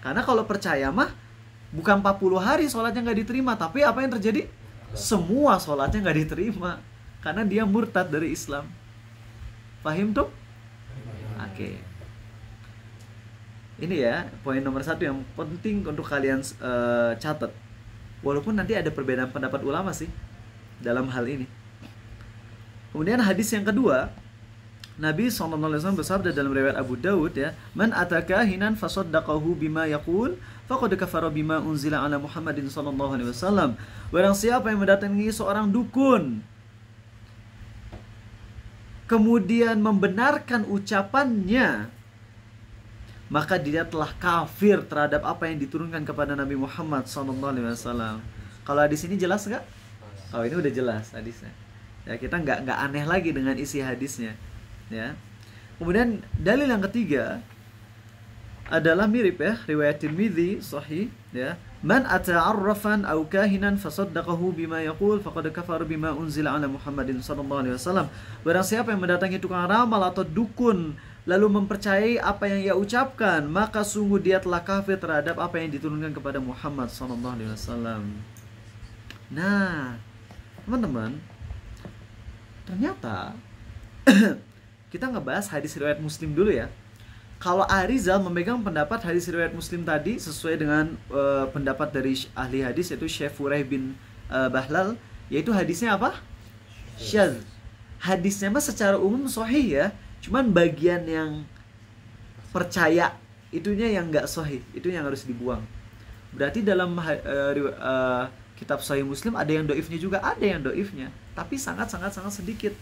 [SPEAKER 1] Karena kalau percaya mah bukan 40 hari sholatnya gak diterima, tapi apa yang terjadi? Semua sholatnya gak diterima. Karena dia murtad dari Islam. Paham tuh? Oke. Ini ya poin nomor 1 yang penting untuk kalian catat. Walaupun nanti ada perbedaan pendapat ulama sih dalam hal ini. Kemudian hadis yang kedua, Nabi SAW bersabda dalam riwayat Abu Dawud ya, man ataka hinan fasaddaqahu bima yaqul faqad kafara bima unzila ala Muhammadin sallallahu alaihi wasallam. Barang siapa yang mendatangi seorang dukun kemudian membenarkan ucapannya, maka dia telah kafir terhadap apa yang diturunkan kepada Nabi Muhammad SAW. Kalau hadis ini jelas nggak? Oh, ini udah jelas hadisnya. Ya, kita nggak aneh lagi dengan isi hadisnya. Ya. Kemudian dalil yang ketiga adalah mirip ya, riwayat Tirmidzi sahih ya. Man ata'arrafan aw kahinan fasaddaqahu bima yaqul faqad kafara bima unzila ala Muhammadin sallallahu alaihi wasallam. Barang siapa yang mendatangi tukang ramal atau dukun lalu mempercayai apa yang ia ucapkan, maka sungguh dia telah kafir terhadap apa yang diturunkan kepada Muhammad SAW. Nah, teman-teman, ternyata kita ngebahas hadis riwayat Muslim dulu ya. Kalau Arizal memegang pendapat hadis riwayat Muslim tadi sesuai dengan pendapat dari ahli hadis, yaitu Syekh Furaih bin Bahlal, yaitu hadisnya apa? Syadz. Hadisnya mah secara umum sahih ya. Cuman bagian yang percaya itunya yang nggak sahih, itu yang harus dibuang. Berarti dalam kitab Sahih Muslim ada yang doifnya juga, ada yang doifnya, tapi sangat sedikit.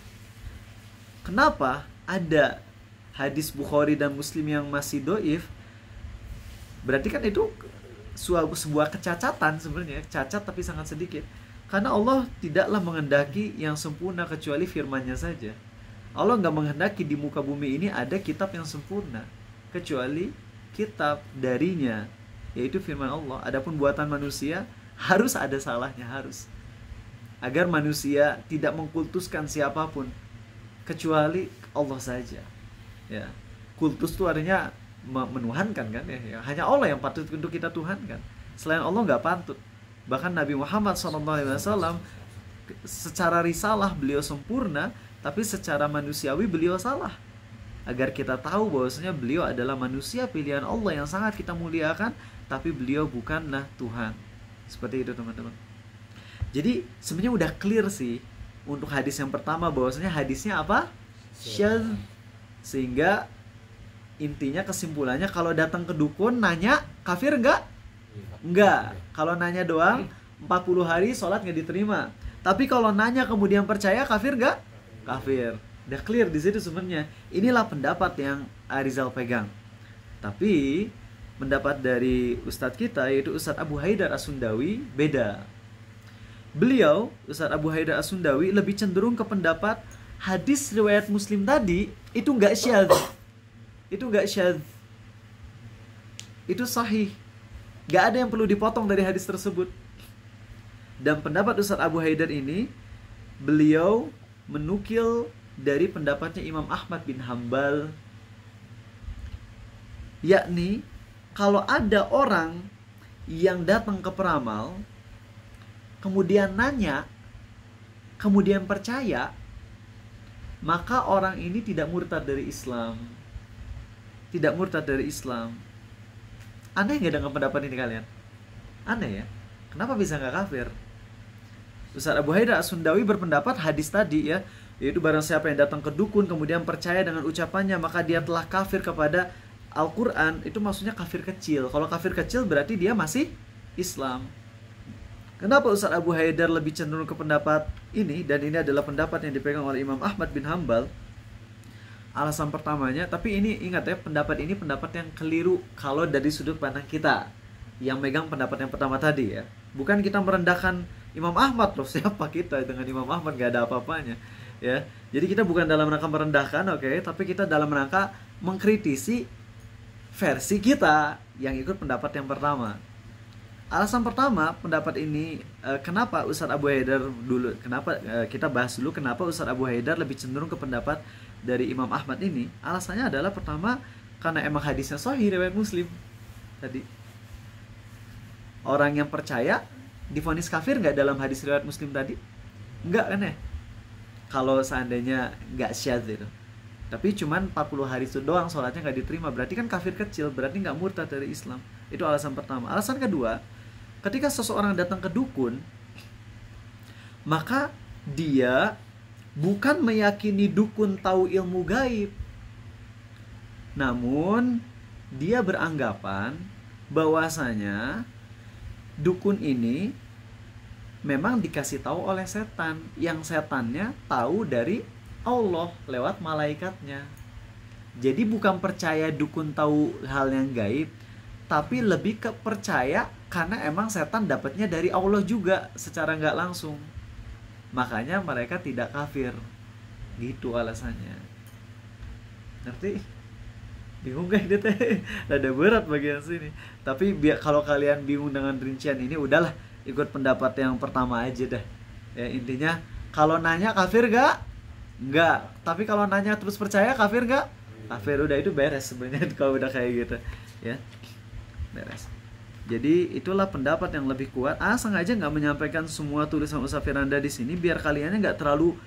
[SPEAKER 1] Kenapa ada hadis Bukhari dan Muslim yang masih doif? Berarti kan itu sebuah kecacatan sebenarnya, cacat tapi sangat sedikit. Karena Allah tidaklah menghendaki yang sempurna kecuali firman-Nya saja. Allah nggak menghendaki di muka bumi ini ada kitab yang sempurna kecuali kitab darinya, yaitu firman Allah. Adapun buatan manusia harus ada salahnya, harus, agar manusia tidak mengkultuskan siapapun kecuali Allah saja. Ya, kultus itu artinya menuhankan kan ya, ya. Hanya Allah yang patut untuk kita tuhankan. Selain Allah nggak patut. Bahkan Nabi Muhammad SAW secara risalah beliau sempurna, tapi secara manusiawi beliau salah. Agar kita tahu bahwasanya beliau adalah manusia pilihan Allah yang sangat kita muliakan, tapi beliau bukanlah Tuhan. Seperti itu teman-teman. Jadi sebenarnya udah clear sih untuk hadis yang pertama bahwasanya hadisnya apa? Syadz. Sehingga intinya kesimpulannya kalau datang ke dukun nanya kafir enggak? Enggak. Kalau nanya doang 40 hari sholat nggak diterima. Tapi kalau nanya kemudian percaya kafir enggak? Kafir. Udah clear di situ sebenarnya. Inilah pendapat yang Arizal pegang. Tapi pendapat dari Ustadz kita yaitu Ustadz Abu Haidar As-Sundawi beda. Beliau, Ustadz Abu Haidar As-Sundawi lebih cenderung ke pendapat hadis riwayat Muslim tadi itu enggak syadz. Itu enggak syadz. Itu sahih. Enggak ada yang perlu dipotong dari hadis tersebut. Dan pendapat Ustadz Abu Haidar ini beliau menukil dari pendapatnya Imam Ahmad bin Hambal, yakni kalau ada orang yang datang ke peramal kemudian nanya kemudian percaya, maka orang ini tidak murtad dari Islam. Tidak murtad dari Islam. Aneh nggak dengan pendapat ini kalian? Aneh ya? Kenapa bisa nggak kafir? Ustaz Abu Haidar As-Sundawi berpendapat hadis tadi ya, yaitu barang siapa yang datang ke dukun kemudian percaya dengan ucapannya maka dia telah kafir kepada Al-Quran. Itu maksudnya kafir kecil. Kalau kafir kecil berarti dia masih Islam. Kenapa Ustaz Abu Haidar lebih cenderung ke pendapat ini? Dan ini adalah pendapat yang dipegang oleh Imam Ahmad bin Hambal. Alasan pertamanya, tapi ini ingat ya, pendapat ini pendapat yang keliru kalau dari sudut pandang kita yang megang pendapat yang pertama tadi ya. Bukan kita merendahkan Imam Ahmad loh, siapa kita dengan Imam Ahmad, gak ada apa-apanya ya. Jadi kita bukan dalam rangka merendahkan, oke, tapi kita dalam rangka mengkritisi versi kita yang ikut pendapat yang pertama. Alasan pertama pendapat ini, kenapa Ustadz Abu Haidar dulu, kenapa kita bahas dulu kenapa Ustadz Abu Haidar lebih cenderung ke pendapat dari Imam Ahmad ini. Alasannya adalah pertama karena emang hadisnya sahih riwayat Muslim tadi. Orang yang percaya divonis kafir nggak dalam hadis riwayat Muslim tadi? Enggak kan ya? Kalau seandainya nggak syadz itu, tapi cuman 40 hari itu doang sholatnya nggak diterima, berarti kan kafir kecil, berarti nggak murtad dari Islam. Itu alasan pertama. Alasan kedua, ketika seseorang datang ke dukun, maka dia bukan meyakini dukun tahu ilmu gaib, namun dia beranggapan bahwasanya dukun ini memang dikasih tahu oleh setan, yang setannya tahu dari Allah lewat malaikatnya. Jadi bukan percaya dukun tahu hal yang gaib, tapi lebih ke percaya karena emang setan dapatnya dari Allah juga secara nggak langsung. Makanya mereka tidak kafir. Gitu alasannya. Ngerti? Bingung gak ini teh? Ada berat bagian sini. Tapi kalau kalian bingung dengan rincian ini, udahlah ikut pendapat yang pertama aja dah. Ya intinya kalau nanya kafir gak? Enggak. Tapi kalau nanya terus percaya kafir gak? Kafir. Udah, itu beres sebenarnya kalau udah kayak gitu. Ya. Beres. Jadi itulah pendapat yang lebih kuat. Sengaja nggak menyampaikan semua tulisan Ustaz Firanda di sini biar kaliannya nggak terlalu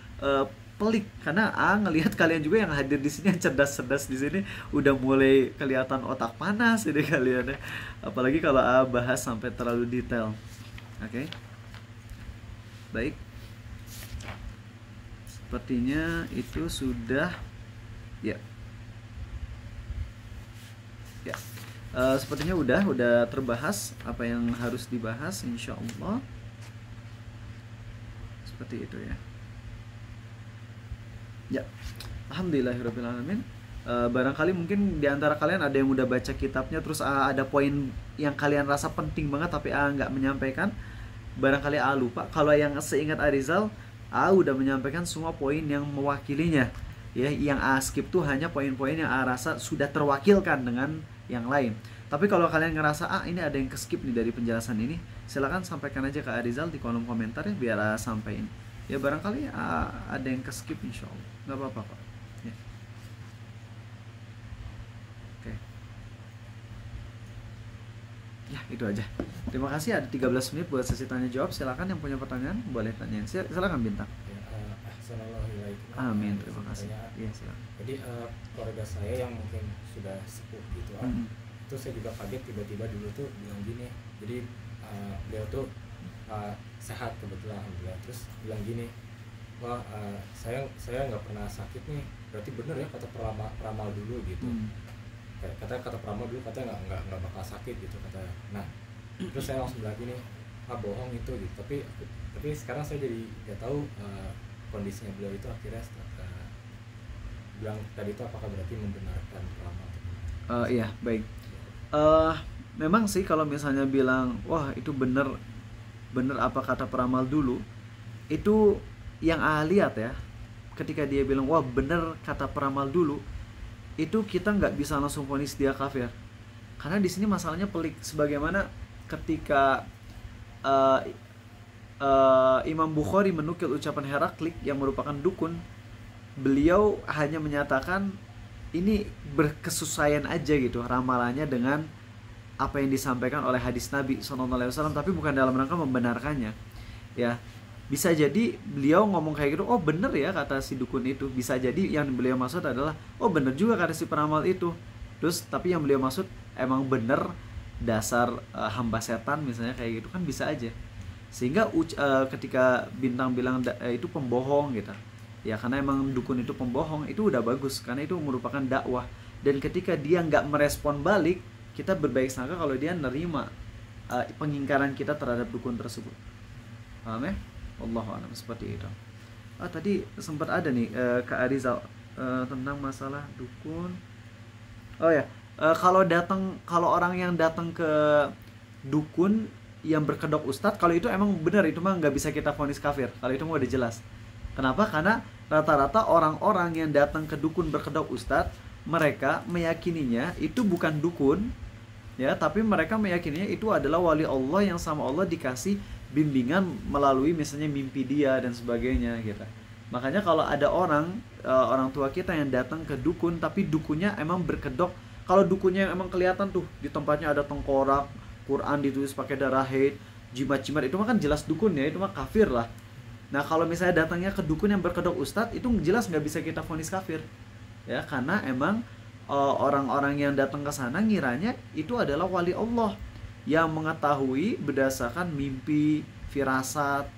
[SPEAKER 1] pelik, karena ngelihat kalian juga yang hadir di sini yang cerdas-cerdas di sini udah mulai kelihatan otak panas ini kalian ya. Apalagi kalau bahas sampai terlalu detail. Oke. Baik. Sepertinya itu sudah ya. Ya. Sepertinya udah terbahas apa yang harus dibahas, insya Allah. Seperti itu ya. Ya, alhamdulillahirobbilalamin. Barangkali mungkin diantara kalian ada yang udah baca kitabnya, terus ada poin yang kalian rasa penting banget tapi nggak menyampaikan. Barangkali lupa. Kalau yang seingat Arizal, udah menyampaikan semua poin yang mewakilinya. Ya, yang skip tuh hanya poin-poin yang rasa sudah terwakilkan dengan yang lain. Tapi kalau kalian ngerasa ini ada yang keskip nih dari penjelasan ini, silakan sampaikan aja ke Arizal di kolom komentar ya, biar sampein. Ya barangkali ada yang keskip, insya Allah nggak apa-apa kok ya. Oke. itu aja. Terima kasih, ada 13 menit buat sesi tanya jawab. Silakan yang punya pertanyaan boleh tanyain. Silakan Bintang.
[SPEAKER 2] Ya, Assalamualaikum.
[SPEAKER 1] Amin, terima kasih. Iya, silakan.
[SPEAKER 2] Jadi keluarga saya yang mungkin sudah sepuh gitu, itu saya juga kaget tiba-tiba dulu tuh bilang gini. Jadi beliau tuh sehat kebetulan alhamdulillah, terus bilang gini, wah saya nggak pernah sakit nih, berarti bener ya kata peramal dulu gitu. Kata peramal dulu katanya nggak bakal sakit gitu katanya. Nah terus saya langsung bilang gini, bohong itu gitu. Tapi sekarang saya jadi nggak tahu kondisinya beliau itu akhirnya bilang tadi itu apakah berarti membenarkan peramal?
[SPEAKER 1] Iya, baik. Memang sih kalau misalnya bilang wah itu bener apa kata peramal dulu, itu yang lihat ya, ketika dia bilang wah bener kata peramal dulu, itu kita nggak bisa langsung vonis dia kafir, karena di sini masalahnya pelik. Sebagaimana ketika Imam Bukhari menukil ucapan Heraklik yang merupakan dukun, beliau hanya menyatakan ini berkesesuaian aja gitu ramalannya dengan apa yang disampaikan oleh hadis Nabi SAW, tapi bukan dalam rangka membenarkannya. Ya, bisa jadi beliau ngomong kayak gitu, oh bener ya kata si dukun itu. Bisa jadi yang beliau maksud adalah oh bener juga kata si peramal itu. Terus tapi yang beliau maksud emang bener dasar hamba setan misalnya kayak gitu, kan bisa aja. Sehingga ketika Bintang bilang itu pembohong gitu, ya karena emang dukun itu pembohong, itu udah bagus karena itu merupakan dakwah. Dan ketika dia nggak merespon balik, kita berbaik sangka kalau dia nerima pengingkaran kita terhadap dukun tersebut. Paham ya? Wallahu a'lam, seperti itu. Tadi sempat ada nih Kak Arizal tentang masalah dukun. Oh ya, kalau orang yang datang ke dukun yang berkedok ustadz, kalau itu emang benar, itu mah nggak bisa kita vonis kafir. Kalau itu mah udah jelas. Kenapa? Karena rata-rata orang-orang yang datang ke dukun berkedok ustadz, mereka meyakininya itu bukan dukun, ya, tapi mereka meyakininya itu adalah wali Allah yang sama Allah dikasih bimbingan melalui misalnya mimpi dia dan sebagainya gitu. Makanya kalau ada orang tua kita yang datang ke dukun tapi dukunnya emang berkedok, kalau dukunnya emang kelihatan tuh di tempatnya ada tengkorak, Quran ditulis pakai darah haid, jimat-jimat, itu mah kan jelas dukun ya, itu mah kafir lah. Nah kalau misalnya datangnya ke dukun yang berkedok ustadz, itu jelas nggak bisa kita vonis kafir, ya, karena emang orang-orang yang datang ke sana ngiranya itu adalah wali Allah yang mengetahui berdasarkan mimpi, firasat,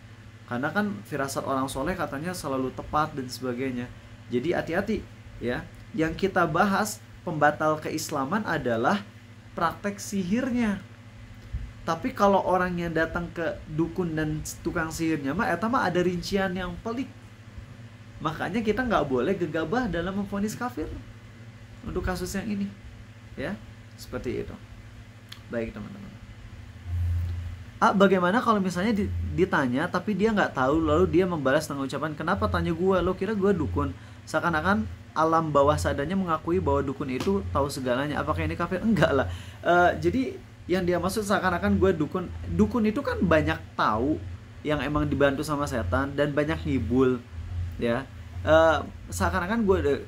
[SPEAKER 1] karena kan firasat orang soleh katanya selalu tepat dan sebagainya. Jadi hati-hati ya. Yang kita bahas pembatal keislaman adalah praktek sihirnya. Tapi kalau orang yang datang ke dukun dan tukang sihirnya mah eta mah ada rincian yang pelik. Makanya kita nggak boleh gegabah dalam memvonis kafir untuk kasus yang ini, ya, seperti itu. Baik teman-teman. Bagaimana kalau misalnya ditanya tapi dia nggak tahu, lalu dia membalas dengan ucapan kenapa tanya gue, lo kira gue dukun? Seakan-akan alam bawah sadarnya mengakui bahwa dukun itu tahu segalanya. Apakah ini kafir? Enggak lah. Jadi yang dia maksud seakan-akan gue dukun. Dukun itu kan banyak tahu yang emang dibantu sama setan dan banyak ngibul, ya. Seakan-akan gue,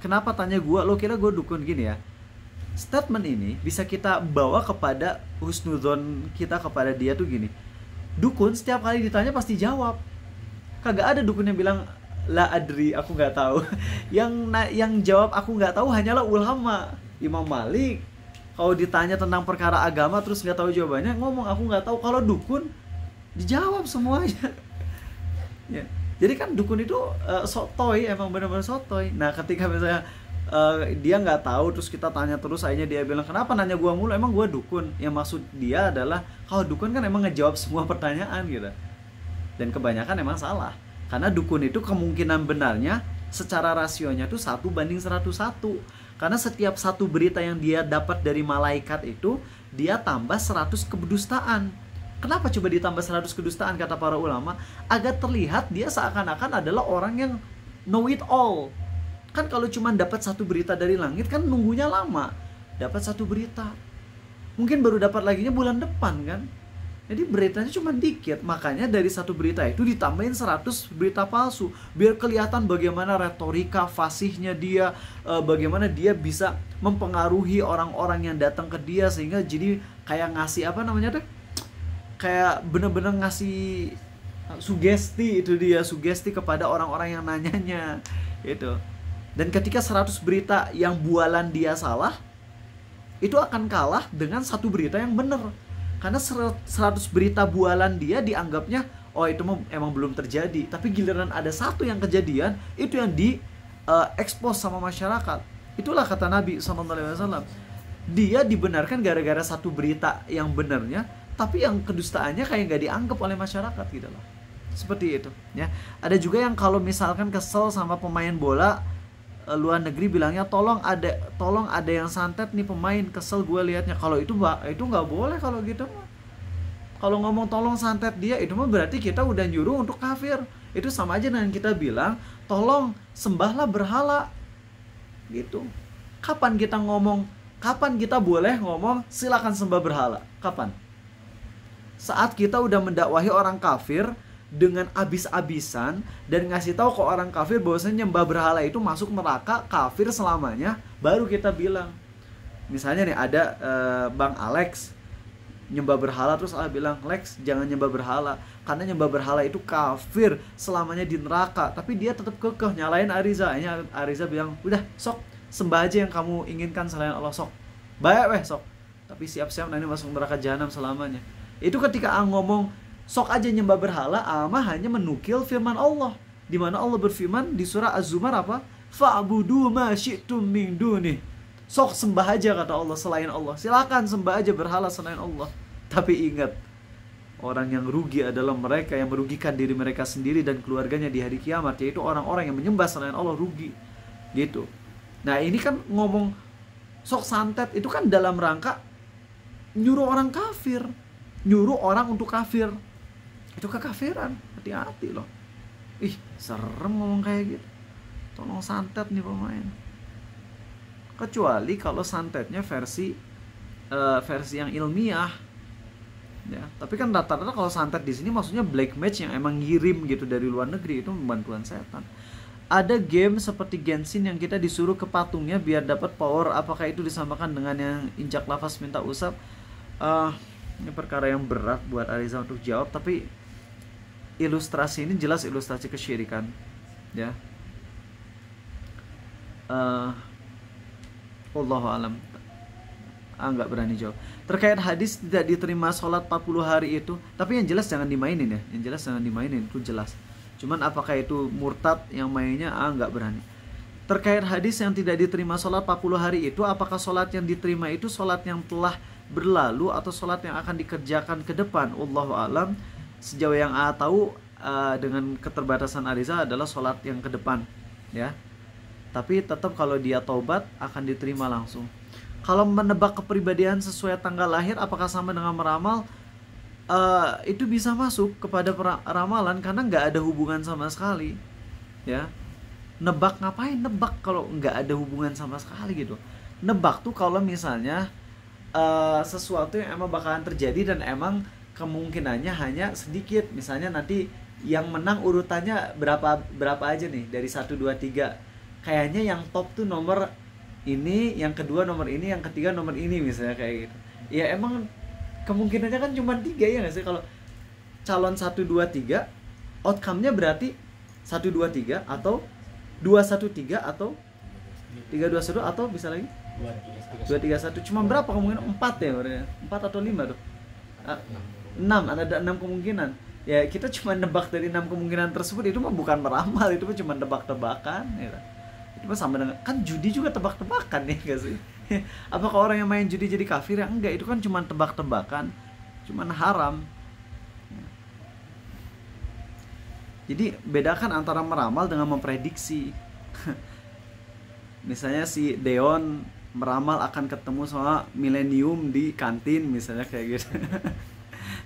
[SPEAKER 1] kenapa tanya gue, lo kira gue dukun? Gini ya, statement ini bisa kita bawa kepada husnudzon kita kepada dia tuh gini, dukun setiap kali ditanya pasti jawab. Kagak ada dukun yang bilang la adri, aku nggak tahu. yang jawab aku nggak tahu hanyalah ulama. Imam Malik kalau ditanya tentang perkara agama terus nggak tahu jawabannya, ngomong aku nggak tahu. Kalau dukun dijawab semuanya. Ya. Jadi kan dukun itu sotoy, emang benar-benar sotoy. Nah ketika misalnya dia nggak tahu terus kita tanya terus, akhirnya dia bilang kenapa nanya gua mulu, emang gua dukun? Yang maksud dia adalah kalau dukun kan emang ngejawab semua pertanyaan gitu. Dan kebanyakan emang salah, karena dukun itu kemungkinan benarnya secara rasionya tuh 1:101. Karena setiap satu berita yang dia dapat dari malaikat itu dia tambah 100 kedustaan. Kenapa coba ditambah 100 kedustaan kata para ulama? Agar terlihat dia seakan-akan adalah orang yang know it all. Kan kalau cuma dapat satu berita dari langit kan nunggunya lama. Dapat satu berita, mungkin baru dapat laginya bulan depan kan. Jadi beritanya cuma dikit. Makanya dari satu berita itu ditambahin 100 berita palsu, biar kelihatan bagaimana retorika fasihnya dia, bagaimana dia bisa mempengaruhi orang-orang yang datang ke dia, sehingga jadi kayak ngasih apa namanya tuh, kayak bener-bener ngasih sugesti, itu dia, sugesti kepada orang-orang yang nanyanya itu. Dan ketika 100 berita yang bualan dia salah, itu akan kalah dengan satu berita yang benar. Karena 100 berita bualan dia dianggapnya, oh itu emang belum terjadi. Tapi giliran ada satu yang kejadian, itu yang di expose sama masyarakat. Itulah kata Nabi SAW. Dia dibenarkan gara-gara satu berita yang benarnya, tapi yang kedustaannya kayak nggak dianggap oleh masyarakat gitu loh. Seperti itu ya. Ada juga yang kalau misalkan kesel sama pemain bola luar negeri, bilangnya tolong ada yang santet nih pemain, kesel gue liatnya. Kalau itu nggak boleh kalau gitu mah. Kalau ngomong tolong santet dia, itu mah berarti kita udah nyuruh untuk kafir. Itu sama aja dengan kita bilang tolong sembahlah berhala gitu. Kapan kita boleh ngomong silakan sembah berhala? Kapan? Saat kita udah mendakwahi orang kafir dengan abis-abisan dan ngasih tahu ke orang kafir bahwasanya nyembah berhala itu masuk neraka, kafir selamanya, baru kita bilang. Misalnya nih ada Bang Alex nyembah berhala, terus Allah bilang, Lex jangan nyembah berhala karena nyembah berhala itu kafir selamanya di neraka. Tapi dia tetap kekeh nyalain Ariza. Ariza bilang, udah sok sembah aja yang kamu inginkan selain Allah, sok baik sok, tapi siap-siap nanti masuk neraka jahanam selamanya. Itu ketika ngomong sok aja nyembah berhala, Ama hanya menukil firman Allah, di mana Allah berfirman di surah Az-Zumar apa? Fa'budu ma syi'tum min dunih. Sok sembah aja kata Allah selain Allah. Silakan sembah aja berhala selain Allah. Tapi ingat, orang yang rugi adalah mereka yang merugikan diri mereka sendiri dan keluarganya di hari kiamat, yaitu orang-orang yang menyembah selain Allah rugi. Gitu. Nah, ini kan ngomong sok santet itu kan dalam rangka nyuruh orang kafir, nyuruh orang untuk kafir. Itu kekafiran, hati-hati loh. Ih, serem ngomong kayak gitu. Tolong santet nih pemain. Kecuali kalau santetnya versi yang ilmiah. Ya, tapi kan rata-rata kalau santet di sini maksudnya black match yang emang ngirim gitu dari luar negeri, itu bantuan setan. Ada game seperti Genshin yang kita disuruh ke patungnya biar dapat power. Apakah itu disamakan dengan yang injak lafaz minta usap? Ini perkara yang berat buat Ariza untuk jawab, tapi ilustrasi ini jelas ilustrasi kesyirikan, ya. Wallahu alam. Nggak berani jawab. Terkait hadis tidak diterima sholat 40 hari itu, tapi yang jelas jangan dimainin ya. Yang jelas jangan dimainin, itu jelas. Cuman apakah itu murtad yang mainnya? Nggak berani. Terkait hadis yang tidak diterima sholat 40 hari itu, apakah sholat yang diterima itu sholat yang telah berlalu atau sholat yang akan dikerjakan ke depan? Wallahu alam. Sejauh yang tahu dengan keterbatasan Ariza adalah sholat yang ke depan, ya. Tapi tetap kalau dia taubat akan diterima langsung. Kalau menebak kepribadian sesuai tanggal lahir, apakah sama dengan meramal? Itu bisa masuk kepada ramalan karena nggak ada hubungan sama sekali, ya. Nebak ngapain nebak kalau nggak ada hubungan sama sekali gitu. Nebak tuh kalau misalnya sesuatu yang emang bakalan terjadi dan emang kemungkinannya hanya sedikit. Misalnya nanti yang menang urutannya berapa aja nih dari 1, 2, 3. Kayaknya yang top tuh nomor ini, yang kedua nomor ini, yang ketiga nomor ini, misalnya kayak gitu. Ya emang kemungkinannya kan cuma 3 ya nggak sih? Kalau calon 1, 2, 3, outcome-nya berarti 1, 2, 3 atau 2, 1, 3 atau 3, 2, 1 atau bisa lagi 2, 3, 1. Cuma berapa kemungkinan? 4 ya berarti. 4 atau 5 tuh? 6, ada 6 kemungkinan. Ya kita cuma nebak dari 6 kemungkinan tersebut, itu mah bukan meramal, itu mah cuma tebak-tebakan ya. Itu mah sama dengan, kan judi juga tebak-tebakan ya gak sih? Apakah orang yang main judi jadi kafir? Ya enggak, itu kan cuma tebak-tebakan, cuma haram. Jadi bedakan antara meramal dengan memprediksi. Misalnya si Deon meramal akan ketemu sama milenium di kantin, misalnya kayak gitu.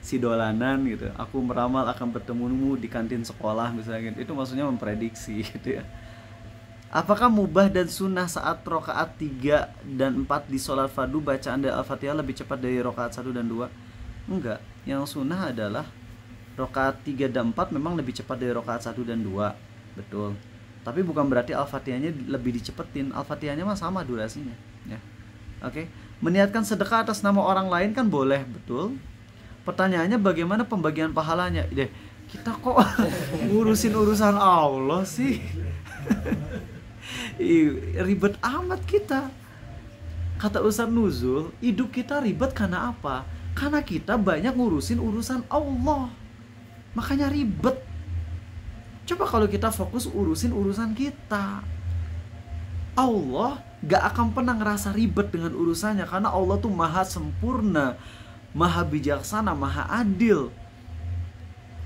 [SPEAKER 1] Si Dolanan gitu, aku meramal akan bertemumu di kantin sekolah misalnya gitu. Itu maksudnya memprediksi gitu ya. Apakah mubah dan sunnah saat rokaat 3 dan 4 di sholat fardu bacaan dari Al-Fatihah lebih cepat dari rokaat 1 dan 2? Enggak, yang sunnah adalah rokaat 3 dan 4 memang lebih cepat dari rokaat 1 dan 2. Betul. Tapi bukan berarti Al-Fatihahnya lebih dicepetin. Al-Fatihahnya mah sama durasinya, ya. Oke. Meniatkan sedekah atas nama orang lain kan boleh, betul. Pertanyaannya bagaimana pembagian pahalanya? Deh, kita kok ngurusin urusan Allah sih? Ribet amat kita. Kata Ustaz Nuzul, hidup kita ribet karena apa? Karena kita banyak ngurusin urusan Allah. Makanya ribet. Coba kalau kita fokus urusin urusan kita, Allah gak akan pernah ngerasa ribet dengan urusannya. Karena Allah tuh maha sempurna, maha bijaksana, maha adil.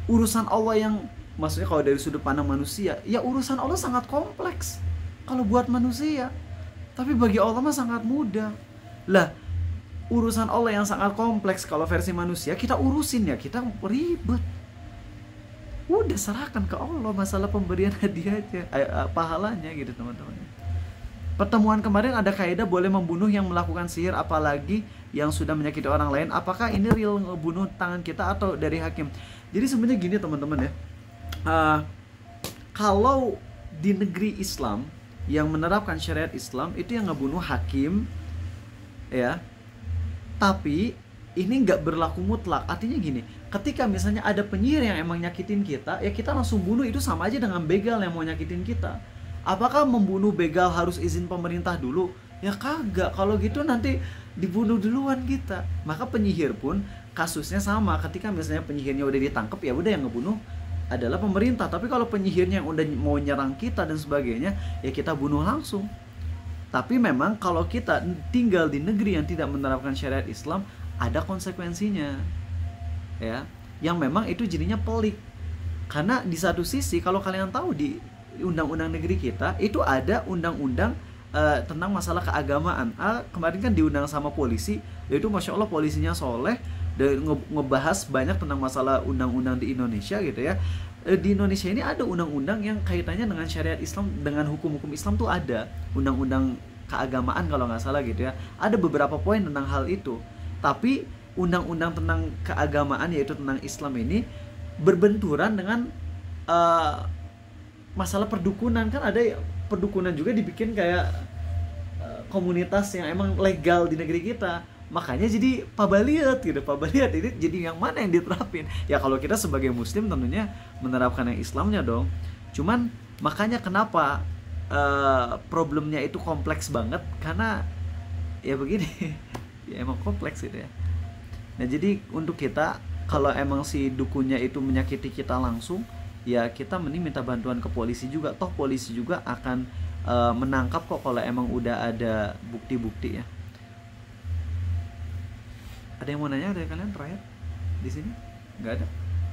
[SPEAKER 1] Urusan Allah yang, maksudnya kalau dari sudut pandang manusia, ya urusan Allah sangat kompleks kalau buat manusia. Tapi bagi Allah mah sangat mudah. Lah, urusan Allah yang sangat kompleks kalau versi manusia kita urusin, ya kita ribet. Udah serahkan ke Allah masalah pemberian hadiahnya, pahalanya gitu teman-teman. Pertemuan kemarin ada kaidah boleh membunuh yang melakukan sihir, apalagi yang sudah menyakiti orang lain. Apakah ini real ngebunuh tangan kita atau dari hakim? Jadi sebenarnya gini teman-teman ya, kalau di negeri Islam yang menerapkan syariat Islam itu yang ngebunuh hakim, ya. Tapi ini nggak berlaku mutlak. Artinya gini, ketika misalnya ada penyihir yang emang nyakitin kita, ya kita langsung bunuh, itu sama aja dengan begal yang mau nyakitin kita. Apakah membunuh begal harus izin pemerintah dulu? Ya kagak. Kalau gitu nanti dibunuh duluan kita. Maka penyihir pun kasusnya sama. Ketika misalnya penyihirnya udah ditangkap, ya udah yang ngebunuh adalah pemerintah. Tapi kalau penyihirnya yang udah mau nyerang kita dan sebagainya, ya kita bunuh langsung. Tapi memang kalau kita tinggal di negeri yang tidak menerapkan syariat Islam, ada konsekuensinya, ya, yang memang itu jadinya pelik. Karena di satu sisi kalau kalian tahu di undang-undang negeri kita itu ada undang-undang tentang masalah keagamaan. Kemarin kan diundang sama polisi, yaitu masya Allah polisinya soleh dan ngebahas banyak tentang masalah undang-undang di Indonesia gitu ya. Di Indonesia ini ada undang-undang yang kaitannya dengan syariat Islam, dengan hukum-hukum Islam tuh ada undang-undang keagamaan kalau nggak salah gitu ya. Ada beberapa poin tentang hal itu. Tapi undang-undang tentang keagamaan yaitu tentang Islam ini berbenturan dengan masalah perdukunan. Kan ada perdukunan juga dibikin kayak komunitas yang emang legal di negeri kita. Makanya jadi pabaliat gitu. Pabaliat ini jadi yang mana yang diterapin? Ya kalau kita sebagai muslim tentunya menerapkan yang Islamnya dong. Cuman makanya kenapa problemnya itu kompleks banget, karena ya begini. Ya emang kompleks gitu ya. Nah jadi untuk kita, kalau emang si dukunnya itu menyakiti kita langsung, ya kita mending minta bantuan ke polisi juga. Toh polisi juga akan menangkap kok kalau emang udah ada bukti-bukti ya. Ada yang mau nanya dari kalian terakhir di sini? Nggak ada?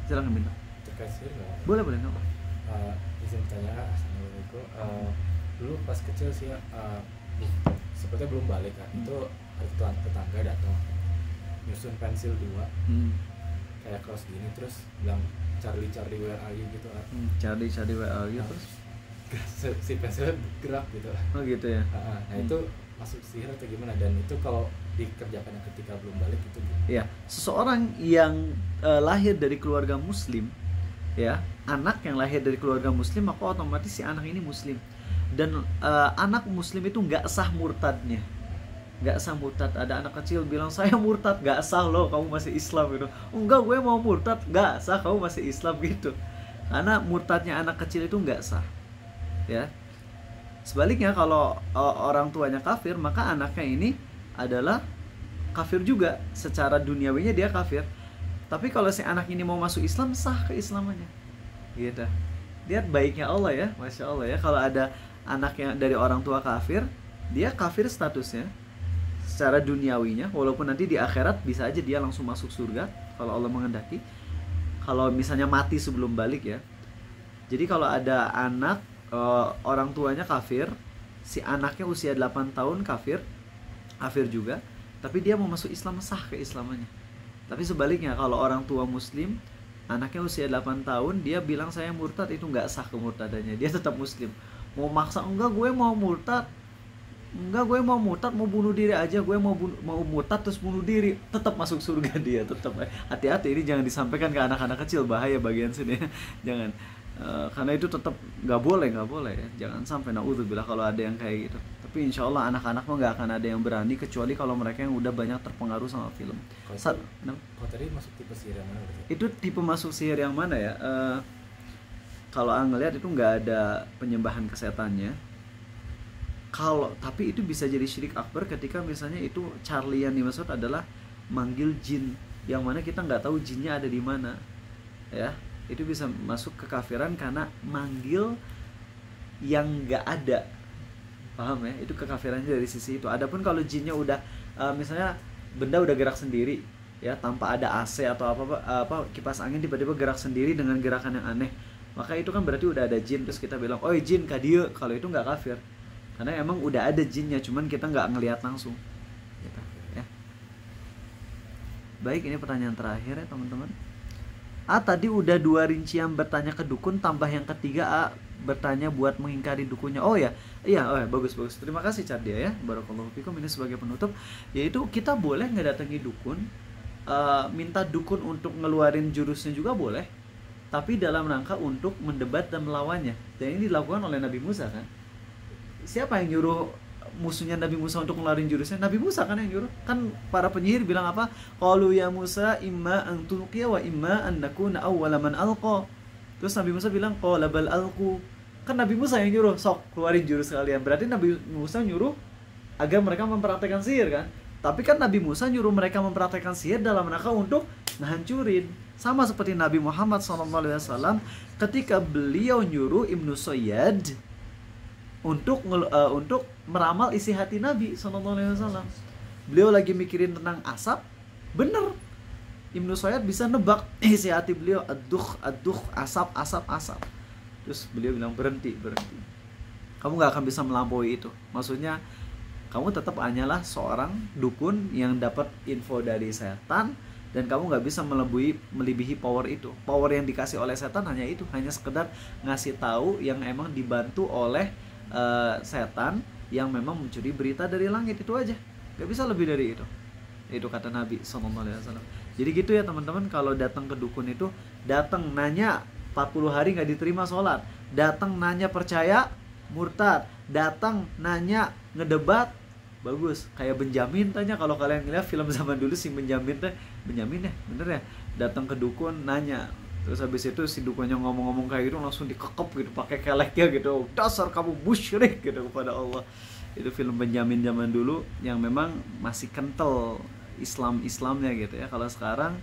[SPEAKER 1] Silakan minta.
[SPEAKER 2] Terkait sih nggak?
[SPEAKER 1] Boleh nggak apa?
[SPEAKER 2] Izin tanya, assalamualaikum. Dulu pas kecil sih sepertinya belum balik kan. Itu ada tetangga datang nyusun pensil 2 kayak cross gini, terus bilang Charlie where are you gitu kan.
[SPEAKER 1] Charlie where are you, terus
[SPEAKER 2] si pensilnya gerak gitu.
[SPEAKER 1] Oh gitu ya.
[SPEAKER 2] Nah itu masuk sihir atau gimana? Dan itu kalau dikerjakan ketika belum balik itu gimana?
[SPEAKER 1] Ya, seseorang yang lahir dari keluarga muslim, ya, anak yang lahir dari keluarga muslim, maka otomatis si anak ini muslim. Dan anak muslim itu nggak sah murtadnya. Nggak sah murtad. Ada anak kecil bilang saya murtad, nggak sah loh, kamu masih Islam gitu. Enggak, gue mau murtad, nggak sah, kamu masih Islam gitu. Karena murtadnya anak kecil itu nggak sah, ya. Sebaliknya kalau orang tuanya kafir, maka anaknya ini adalah kafir juga. Secara duniawinya dia kafir. Tapi kalau si anak ini mau masuk Islam, sah keislamannya, gitu. Lihat baiknya Allah ya, masya Allah ya. Kalau ada anak yang dari orang tua kafir, dia kafir statusnya secara duniawinya, walaupun nanti di akhirat bisa aja dia langsung masuk surga kalau Allah menghendaki. Kalau misalnya mati sebelum balik ya. Jadi kalau ada anak orang tuanya kafir, si anaknya usia 8 tahun kafir juga, tapi dia mau masuk Islam, sah keislamannya. Tapi sebaliknya kalau orang tua muslim, anaknya usia 8 tahun, dia bilang saya murtad, itu nggak sah kemurtadannya, dia tetap muslim. Mau maksa, enggak gue mau murtad, mau bunuh diri aja, gue mau murtad terus bunuh diri, tetap masuk surga dia, tetap. Hati-hati, ini jangan disampaikan ke anak-anak kecil, bahaya bagian sini. Jangan. Karena itu tetap nggak boleh ya. Jangan sampai naudzubillah kalau ada yang kayak gitu. Tapi insya Allah anak-anak mah nggak akan ada yang berani kecuali kalau mereka yang udah banyak terpengaruh sama film.
[SPEAKER 2] Kalau tadi masuk tipe sihir yang mana berarti?
[SPEAKER 1] Itu tipe masuk sihir yang mana ya? Kalau ngelihat itu nggak ada penyembahan ke setannya. Tapi itu bisa jadi syirik akbar ketika misalnya itu Charlie yang dimaksud adalah manggil jin, yang mana kita nggak tahu jinnya ada di mana, ya. Itu bisa masuk kekafiran karena manggil yang nggak ada, paham ya? Itu kekafirannya dari sisi itu. Adapun kalau jinnya udah misalnya benda udah gerak sendiri, ya, tanpa ada AC atau apa kipas angin tiba-tiba gerak sendiri dengan gerakan yang aneh, maka itu kan berarti udah ada jin. Terus kita bilang, oh jin kadia, kalau itu nggak kafir karena emang udah ada jinnya, cuman kita nggak ngelihat langsung gitu, ya. Baik, ini pertanyaan terakhir ya teman-teman. Tadi udah 2 rincian bertanya ke dukun, tambah yang ketiga bertanya buat mengingkari dukunnya. Oh ya, bagus. Terima kasih Cardia ya, barakallahu fikum. Ini sebagai penutup, yaitu kita boleh ngedatangi dukun, minta dukun untuk ngeluarin jurusnya juga boleh, tapi dalam rangka untuk mendebat dan melawannya. Dan ini dilakukan oleh Nabi Musa kan. Siapa yang nyuruh musuhnya Nabi Musa untuk ngeluarin jurusnya? Nabi Musa kan yang nyuruh. Kan para penyihir bilang apa? Qalu ya Musa imma an tulqiya wa imma an nakuna awwala man alqa. Terus Nabi Musa bilang qala bal alqu. Kan Nabi Musa yang nyuruh, sok keluarin jurus kalian. Berarti Nabi Musa nyuruh agar mereka mempraktekkan sihir kan? Tapi kan Nabi Musa nyuruh mereka mempraktekkan sihir dalam rangka untuk ngehancurin. Sama seperti Nabi Muhammad SAW ketika beliau nyuruh Ibnu Sayyad untuk meramal isi hati Nabi SAW. Beliau lagi mikirin tentang asap, bener Ibnu Sayyad bisa nebak isi hati beliau, aduh, asap. Terus beliau bilang berhenti. Kamu gak akan bisa melampaui itu. Maksudnya kamu tetap hanyalah seorang dukun yang dapat info dari setan, dan kamu gak bisa melebihi power itu. Power yang dikasih oleh setan hanya itu, hanya sekedar ngasih tahu yang emang dibantu oleh setan yang memang mencuri berita dari langit, itu aja. Gak bisa lebih dari itu. Itu kata Nabi SAW. Jadi gitu ya teman-teman, kalau datang ke dukun itu, datang nanya 40 hari gak diterima sholat, datang nanya percaya murtad, datang nanya ngedebat bagus, kayak Benjamin tanya. Kalau kalian ngeliat film zaman dulu si Benjamin ya bener ya, datang ke dukun nanya, terus habis itu si dukunnya ngomong-ngomong kayak gitu langsung dikekep gitu pakai keleknya gitu, dasar kamu musyrik gitu kepada Allah. Itu film Benjamin zaman dulu yang memang masih kental Islamnya gitu ya. Kalau sekarang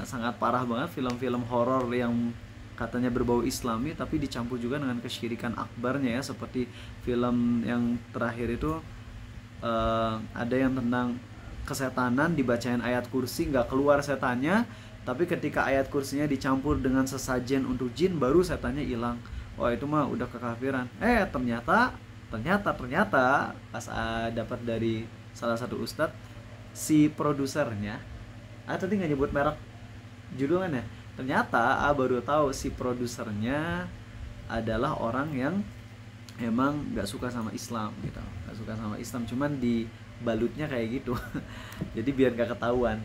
[SPEAKER 1] sangat parah banget film-film horor yang katanya berbau Islami tapi dicampur juga dengan kesyirikan akbarnya ya, seperti film yang terakhir itu ada yang tentang kesetanan, dibacain ayat kursi nggak keluar setannya, tapi ketika ayat kursinya dicampur dengan sesajen untuk jin baru setannya hilang. Wah itu mah udah kekafiran. Ternyata pas dapat dari salah satu ustadz, si produsernya, tadi nggak nyebut merek judulnya, ternyata baru tahu si produsernya adalah orang yang emang nggak suka sama Islam gitu, nggak suka sama Islam, cuman dibalutnya kayak gitu. Jadi biar nggak ketahuan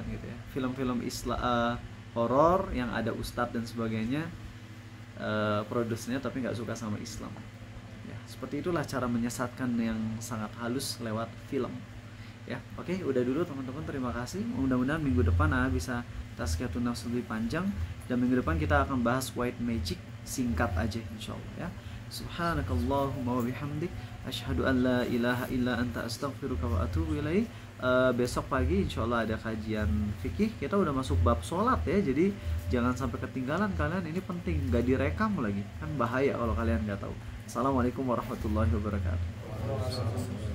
[SPEAKER 1] gitu ya. Film-film Islam horor yang ada ustadz dan sebagainya, produsernya tapi nggak suka sama Islam. Ya, seperti itulah cara menyesatkan yang sangat halus lewat film. Ya, oke, udah dulu teman-teman, terima kasih. Mudah-mudahan minggu depan bisa tazkiyatun nafs lebih panjang, dan minggu depan kita akan bahas white magic, singkat aja insyaallah ya. Subhanakallahumma wa bihamdik asyhadu an la ilaha illa anta astaghfiruka wa atubu ilaik. Besok pagi insyaallah ada kajian fikih. Kita udah masuk bab sholat ya, jadi jangan sampai ketinggalan kalian, ini penting, nggak direkam lagi kan bahaya kalau kalian nggak tahu. Assalamualaikum warahmatullahi wabarakatuh.